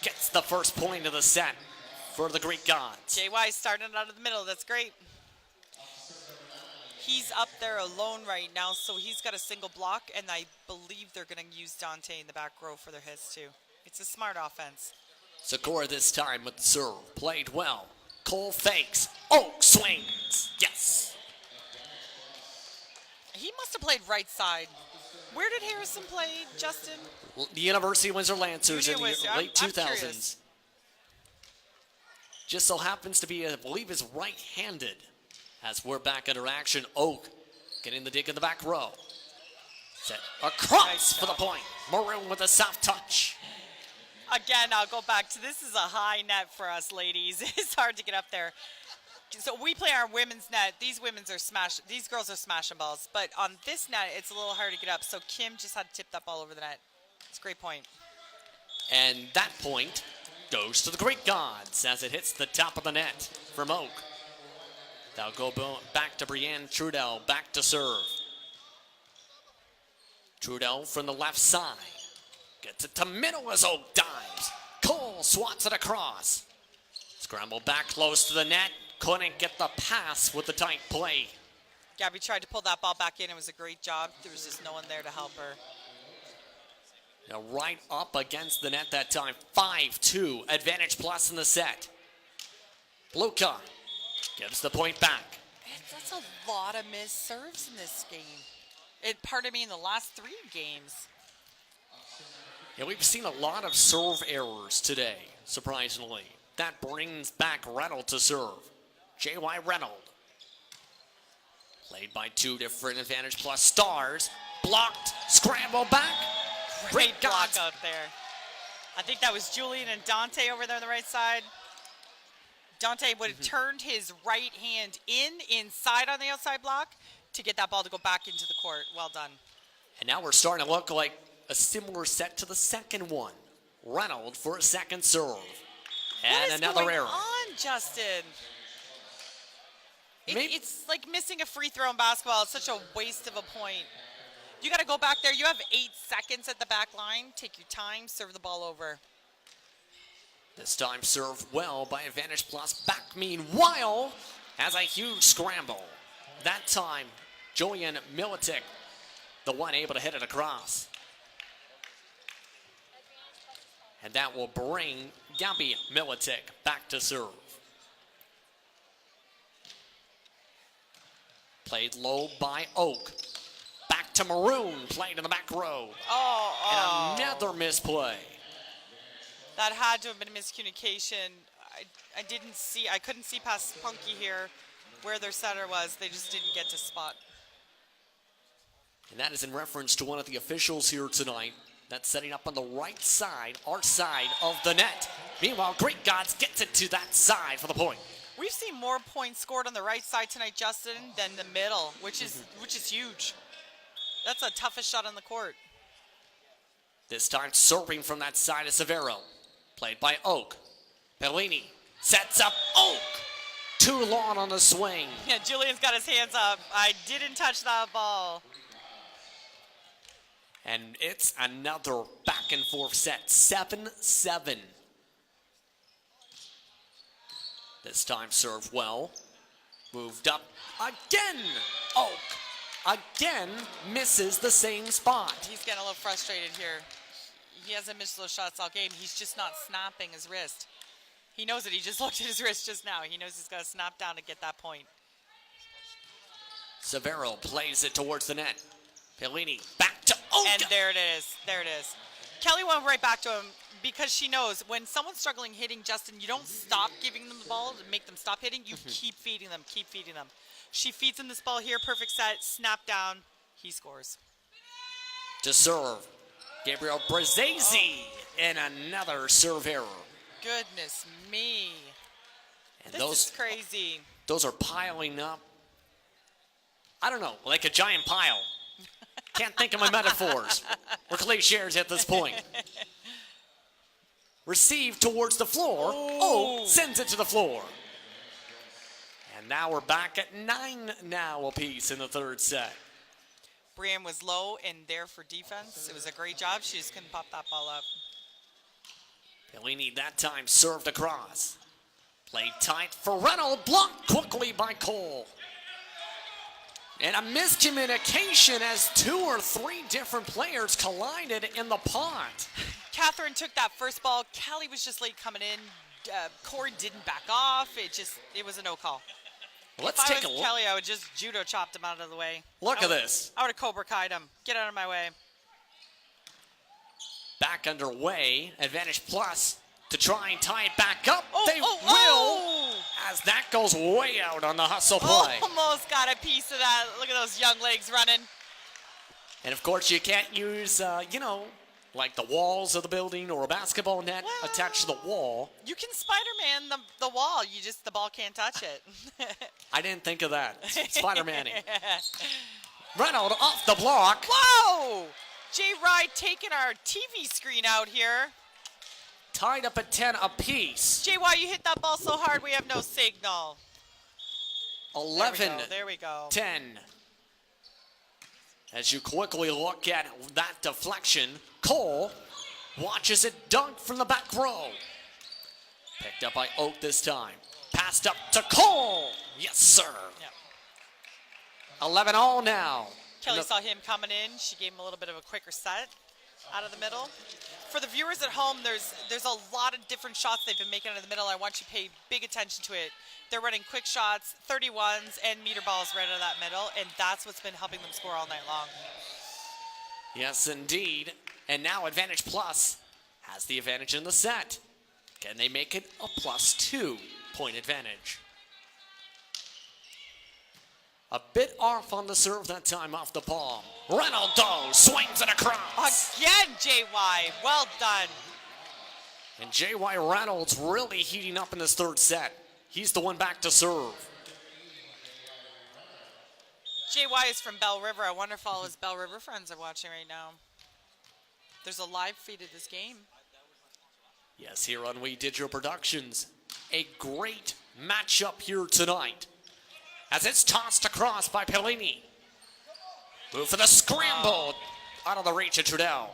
gets the first point of the set for the Greek Gods. JY starting out of the middle. That's great. He's up there alone right now, so he's got a single block, and I believe they're going to use Dante in the back row for their hits, too. It's a smart offense. Sakura this time with the serve. Played well. Cole fakes. Oh, swings. Yes. He must have played right side. Where did Harrison play, Justin? The University of Windsor Lancers in the Windsor. late I'm 2000s. curious. Just so happens to be, I believe, is right-handed. As we're back into action, Oak getting the dig in the back row. Set across Nice for the point. Maroon with a soft touch. Again, I'll go back to this is a high net for us ladies. It's hard to get up there. So we play our women's net. These girls are smashing balls. But on this net, it's a little hard to get up. So Kim just had to tip that ball over the net. It's a great point. And that point goes to the Greek Gods as it hits the top of the net from Oak. They'll go back to Brienne Trudell, back to serve. Trudell from the left side. Gets it to middle as Oak dives. Cole swats it across. Scramble back close to the net. Couldn't get the pass with the tight play. Gabby tried to pull that ball back in. It was a great job. There was just no one there to help her. Now right up against the net that time. 5-2, advantage plus in the set. Luca gives the point back. Man, that's a lot of missed serves in this game. In the last 3 games. Yeah, we've seen a lot of serve errors today, surprisingly. That brings back Reynolds to serve. J.Y. Reynolds. Played by 2 different advantage plus stars. Blocked, scramble back. Great block out there. I think that was Julian and Dante over there on the right side. Dante would have turned his right hand inside on the outside block to get that ball to go back into the court. Well done. And now we're starting to look like a similar set to the second one. Reynolds for a second serve. And another error. What is going on, Justin? Maybe- It's like missing a free throw in basketball. It's such a waste of a point. You got to go back there. You have 8 seconds at the back line. Take your time. Serve the ball over. This time served well by advantage plus back. Meanwhile, has a huge scramble. That time, Julian Militic, the one able to hit it across. And that will bring Gabby Militic back to serve. Played low by Oak. Back to Maroon, played in the back row. And another misplay. That had to have been a miscommunication. I couldn't see past Punky here where their setter was. They just didn't get to spot. And that is in reference to one of the officials here tonight. That's setting up on the right side, our side of the net. Meanwhile, Greek Gods gets it to that side for the point. We've seen more points scored on the right side tonight, Justin, than the middle, which is huge. That's the toughest shot on the court. This time serving from that side is Severo. Played by Oak. Bellini sets up Oak. Too long on the swing. Yeah, Julian's got his hands up. I didn't touch that ball. And it's another back and forth set. 7-7. This time served well. Moved up again. Oak again misses the same spot. He's getting a little frustrated here. He hasn't missed those shots all game. He's just not snapping his wrist. He knows it. He just looked at his wrist just now. He knows he's got to snap down to get that point. Severo plays it towards the net. Bellini back to Oak. And there it is. There it is. Kelly went right back to him because she knows when someone's struggling hitting, Justin, you don't stop giving them the ball to make them stop hitting. You keep feeding them, keep feeding them. She feeds him this ball here, perfect set, snap down, he scores. To serve, Gabriel Brazesi and another serve error. Goodness me. And This is crazy. Those are piling up. I don't know, like a giant pile. Can't think of my metaphors or cliches at this point. Received towards the floor. Oh, sends it to the floor. And now we're back at 9 now apiece in the third set. Brienne was low and there for defense. It was a great job. She just couldn't pop that ball up. Bellini that time served across. Played tight for Reynolds. Blocked quickly by Cole. And a miscommunication as 2 or 3 different players collided in the pot. Catherine took that first ball. Kelly was just late coming in. Corey didn't back off. It was a no call. Let's if take I a was look. Kelly, I would just judo chopped him out of the way. Look at this. I would have Cobra Kai'd him. Get out of my way. Back underway. Advantage plus to try and tie it back up. They will. Oh! As that goes way out on the hustle play. Almost got a piece of that. Look at those young legs running. And of course, you can't use, like the walls of the building or a basketball net attached to the wall. You can Spider-Man the wall. The ball can't touch it. I didn't think of that. Spider-Man-ing. Reynolds off the block. Whoa! Jay Ride taking our TV screen out here. Tied up at 10 apiece. Jay, why you hit that ball so hard we have no signal? 11. There we go. 10. As you quickly look at that deflection, Cole watches it dunk from the back row. Picked up by Oak this time. Passed up to Cole. Yes, sir. Yep. 11 all now. Kelly saw him coming in. She gave him a little bit of a quicker set out of the middle. For the viewers at home, there's a lot of different shots they've been making out of the middle. I want you to pay big attention to it. They're running quick shots, 31s, and meter balls right out of that middle, and that's what's been helping them score all night long. Yes, indeed. And now Advantage Plus has the advantage in the set. Can they make it a +2 point advantage? A bit off on the serve that time off the palm. Reynolds swings it across. Again, JY. Well done. And J.Y. Reynolds really heating up in this third set. He's the one back to serve. JY is from Bell River. I wonder if all his Bell River friends are watching right now. There's a live feed of this game. Yes, here on We Digital Productions. A great matchup here tonight. As it's tossed across by Pellini. Move for the scramble. Out of the reach of Trudell.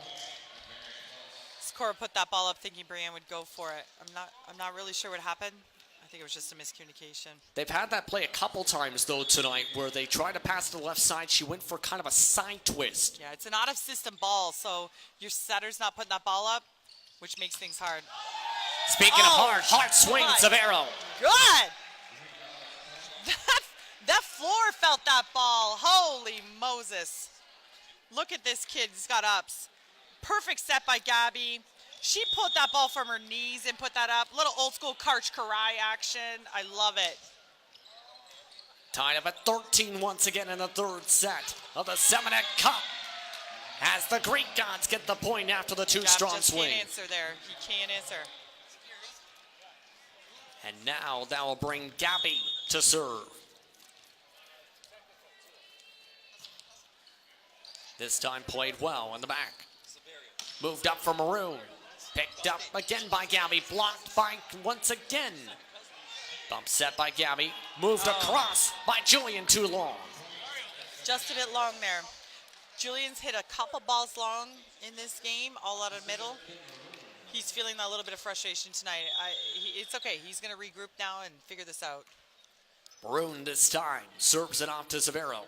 Cora put that ball up thinking Brienne would go for it. I'm not really sure what happened. I think it was just a miscommunication. They've had that play a couple times though tonight where they tried to pass to the left side. She went for kind of a side twist. Yeah, it's an out of system ball, so your setter's not putting that ball up, which makes things hard. Speaking of hard swings of arrow. Good. That floor felt that ball. Holy Moses. Look at this kid. He's got ups. Perfect set by Gabby. She put that ball from her knees and put that up. Little old school Karch Karai action. I love it. Tied up at 13 once again in the third set of the Semeniuk Cup. As the Greek gods get the point after the two strong swings. Can't answer there. He can't answer. And now that will bring Gabby to serve. This time played well in the back. Moved up for Maroon. Picked up again by Gabby. Blocked by once again. Bump set by Gabby. Moved across by Julian too long. Just a bit long there. Julian's hit a couple balls long in this game, all out of middle. He's feeling that little bit of frustration tonight. It's okay. He's going to regroup now and figure this out. Maroon this time serves it off to Severo.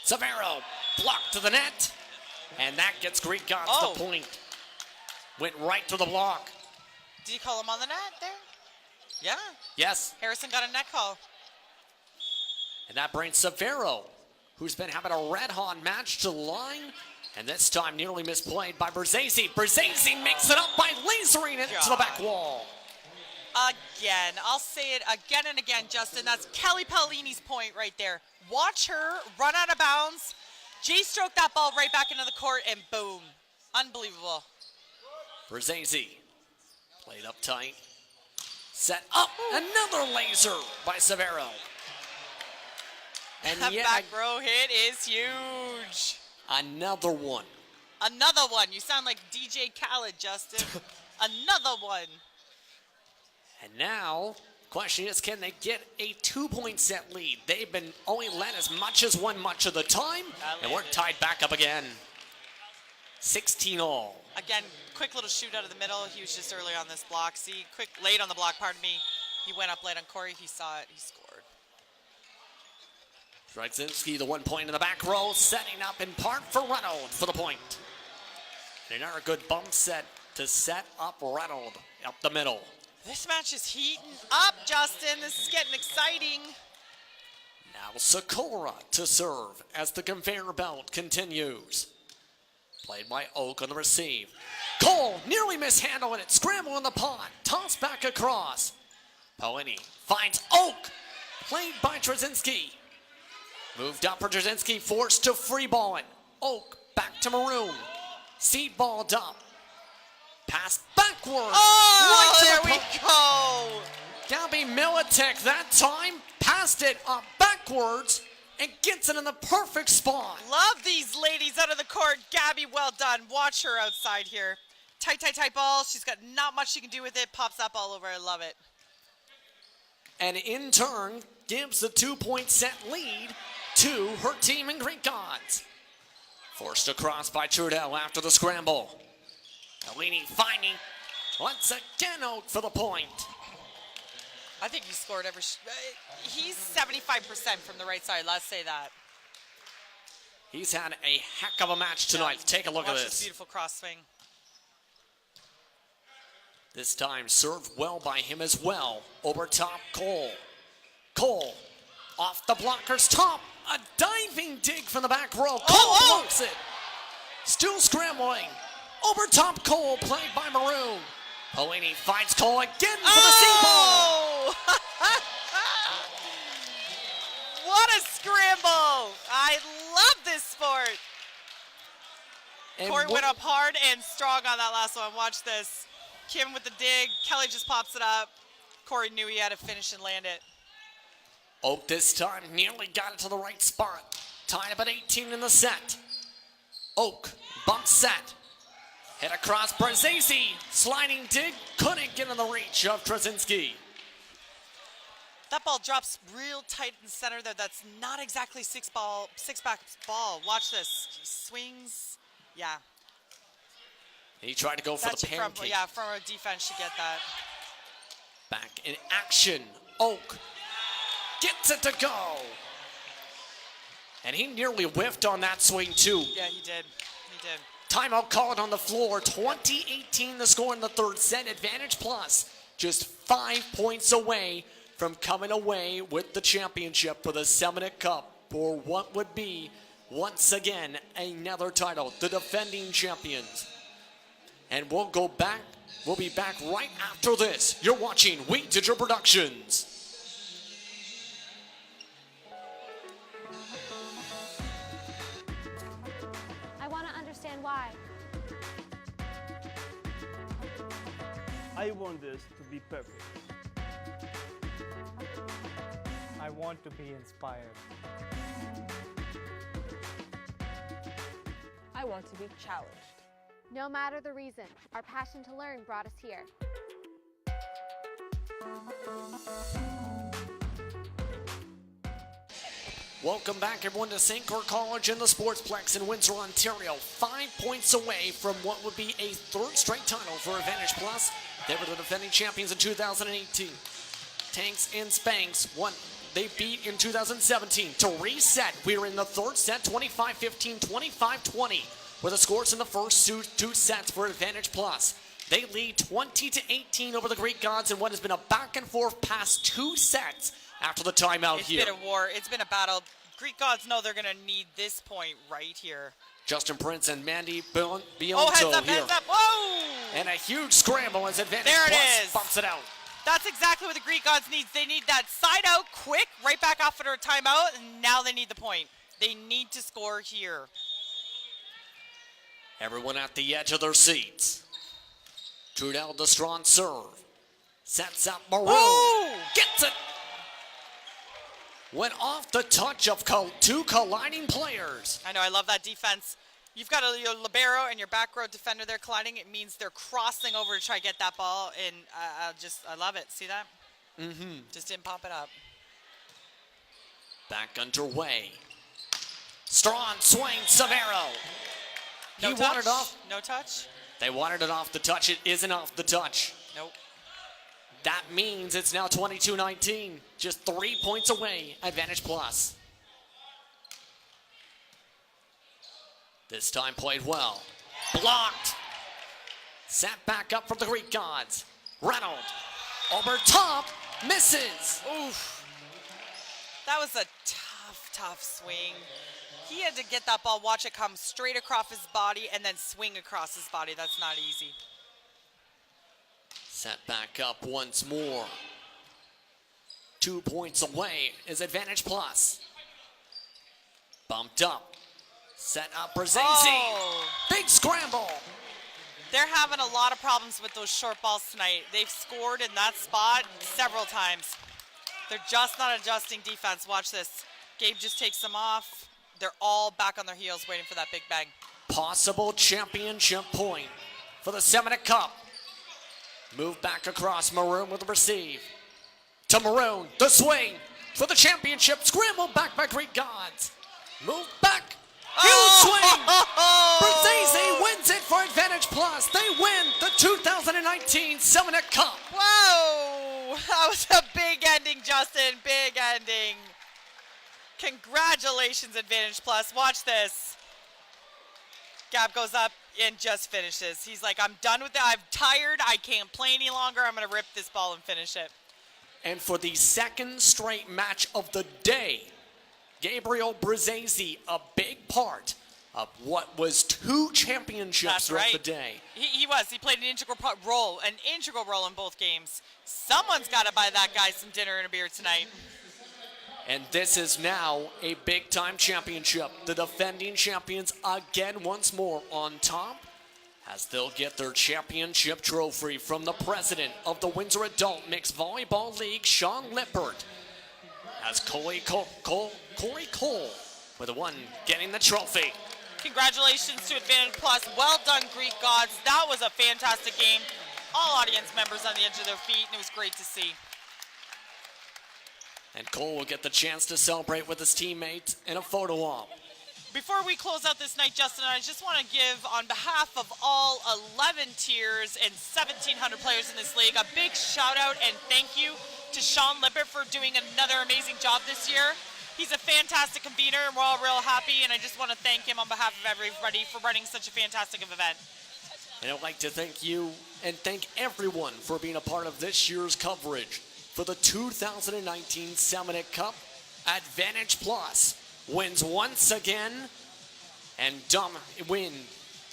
Severo blocked to the net. And that gets Greek Gods the point. Went right to the block. Did he call him on the net there? Yeah. Yes. Harrison got a net call. And that brings Severo, who's been having a red-hot match to the line. And this time nearly misplayed by Berzesi. Berzesi makes it up by lasering it to the back wall. Again, I'll say it again and again, Justin. That's Kelly Paolini's point right there. Watch her run out of bounds. Jay stroked that ball right back into the court, and boom. Unbelievable. Berzesi played up tight. Set up. Another laser by Severo. And that yet back row hit is huge. Another one. Another one. You sound like DJ Khaled, Justin. Another one. And now, question is, can they get a 2-point set lead? They've been only led as much as one much of the time, and we're tied back up again. 16 all. Again, quick little shoot out of the middle. He was just early on this block. See, quick, late on the block, pardon me. He went up late on Corey. He saw it. He scored. Strydzinski, the 1 point in the back row, setting up in part for Reynolds for the point. And another good bump set to set up Reynolds up the middle. This match is heating up, Justin. This is getting exciting. Now Sakura to serve as the conveyor belt continues. Played by Oak on the receive. Cole nearly mishandling it. Scramble in the pot. Toss back across. Poeni finds Oak. Played by Trzynski. Moved up for Trzynski. Forced to free ball it. Oak back to Maroon. Seed balled up. Pass backwards. Oh, right there to we go. Gabby Militek that time passed it up backwards and gets it in the perfect spot. Love these ladies out of the court. Gabby, well done. Watch her outside here. Tight, tight, tight ball. She's got not much she can do with it. Pops up all over. I love it. And in turn, gives the 2-point set lead to her team in Greek Gods. Forced across by Trudell after the scramble. Alini finding once again Oak for the point. I think he scored every... he's 75% from the right side. Let's say that. He's had a heck of a match tonight. Yeah. Take a look Watch at this this. beautiful cross swing. This time served well by him as well. Over top, Cole. Cole off the blocker's top. A diving dig from the back row. Cole blocks it. Still scrambling. Over top, Cole played by Maroon. Polini finds Cole again for the seed ball. What a scramble. I love this sport. And Corey went up hard and strong on that last one. Watch this. Kim with the dig. Kelly just pops it up. Corey knew he had to finish and land it. Oak this time nearly got it to the right spot. Tied up at 18 in the set. Oak bump set. Hit across Brzezinski. Sliding dig. Couldn't get in the reach of Trzynski. That ball drops real tight in the center there. That's not exactly six-back ball. Watch this. He swings. Yeah. He tried to go for the pancake. From a defense to get that. Back in action. Oak gets it to go. And he nearly whiffed on that swing too. Yeah, he did. He did. Timeout called on the floor. 20-18 the score in the third set. Advantage plus. Just 5 points away from coming away with the championship for the Semeniuk Cup for what would be, once again, another title. The defending champions. And we'll be back right after this. You're watching We Digital Productions. I want to understand why. I want this to be perfect. I want to be inspired. I want to be challenged. No matter the reason, our passion to learn brought us here. Welcome back, everyone, to St. Clair College in the Sportsplex in Windsor, Ontario. 5 points away from what would be a third straight title for Advantage Plus. They were the defending champions in 2018. Tanks and Spanks won. They beat in 2017 to reset. We are in the third set, 25-15, 25-20, were the scores in the first two sets for Advantage Plus. They lead 20-18 over the Greek Gods in what has been a back and forth past 2 sets after the timeout here. It's been a war. It's been a battle. Greek Gods know they're going to need this point right here. Justin Prince and Mandy Bionto heads up. Whoa! And a huge scramble as Advantage There it Plus is. bumps it out. That's exactly what the Greek Gods need. They need that side out quick, right back off at our timeout, and now they need the point. They need to score here. Everyone at the edge of their seats. Trudell the strong serve. Sets up Maroon. Woo! Gets it. Went off the touch of two colliding players. I know, I love that defense. You've got your libero and your back row defender there colliding. It means they're crossing over to try to get that ball, and I love it. See that? Mm-hmm. Just didn't pop it up. Back underway. Strong swing, Severo. No He touch? wanted off. No touch? They wanted it off the touch. It isn't off the touch. Nope. That means it's now 22-19. Just 3 points away. Advantage Plus. This time played well. Blocked. Sat back up from the Greek Gods. Reynolds. Over top. Misses. Oof. That was a tough swing. He had to get that ball, watch it come straight across his body, and then swing across his body. That's not easy. Set back up once more. 2 points away is advantage plus. Bumped up. Set up Brzezinski. Oh. Big scramble. They're having a lot of problems with those short balls tonight. They've scored in that spot several times. They're just not adjusting defense. Watch this. Gabe just takes them off. They're all back on their heels waiting for that big bang. Possible championship point for the Semeniuk Cup. Move back across. Maroon with the receive. To Maroon. The swing for the championship. Scramble back by Greek Gods. Move back. Huge swing. Brzezinski wins it for advantage plus. They win the 2019 Semeniuk Cup. Whoa! That was a big ending, Justin. Big ending. Congratulations, advantage plus. Watch this. Gab goes up and just finishes. He's like, I'm done with it. I'm tired. I can't play any longer. I'm going to rip this ball and finish it. And for the second straight match of the day, Gabriel Brzezinski, a big part of what was 2 championships throughout the day. He was. He played an integral role in both games. Someone's got to buy that guy some dinner and a beer tonight. And this is now a big-time championship. The defending champions again once more on top, as they'll get their championship trophy from the president of the Windsor Adult Mixed Volleyball League, Sean Lippert, as Corey Cole with the one getting the trophy. Congratulations to Advantage Plus. Well done, Greek Gods. That was a fantastic game. All audience members on the edge of their feet, and it was great to see. And Cole will get the chance to celebrate with his teammates in a photo op. Before we close out this night, Justin, I just want to give, on behalf of all 11 tiers and 1,700 players in this league, a big shout out and thank you to Sean Lippert for doing another amazing job this year. He's a fantastic convener, and we're all real happy, and I just want to thank him on behalf of everybody for running such a fantastic event. And I'd like to thank you and thank everyone for being a part of this year's coverage for the 2019 Semeniuk Cup. Advantage Plus wins once again and win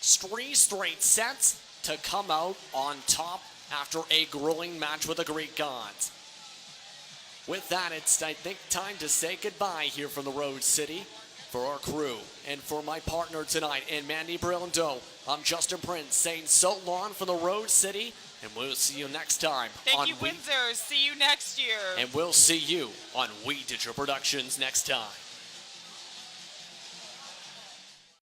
3 straight sets to come out on top after a grueling match with the Greek Gods. With that, it's, I think, time to say goodbye here from the Road City. For our crew and for my partner tonight and Mandy Brilando, I'm Justin Prince saying so long from the Road City, and we'll see you next time. Thank you, Windsor. See you next year. And we'll see you on We Digital Productions next time.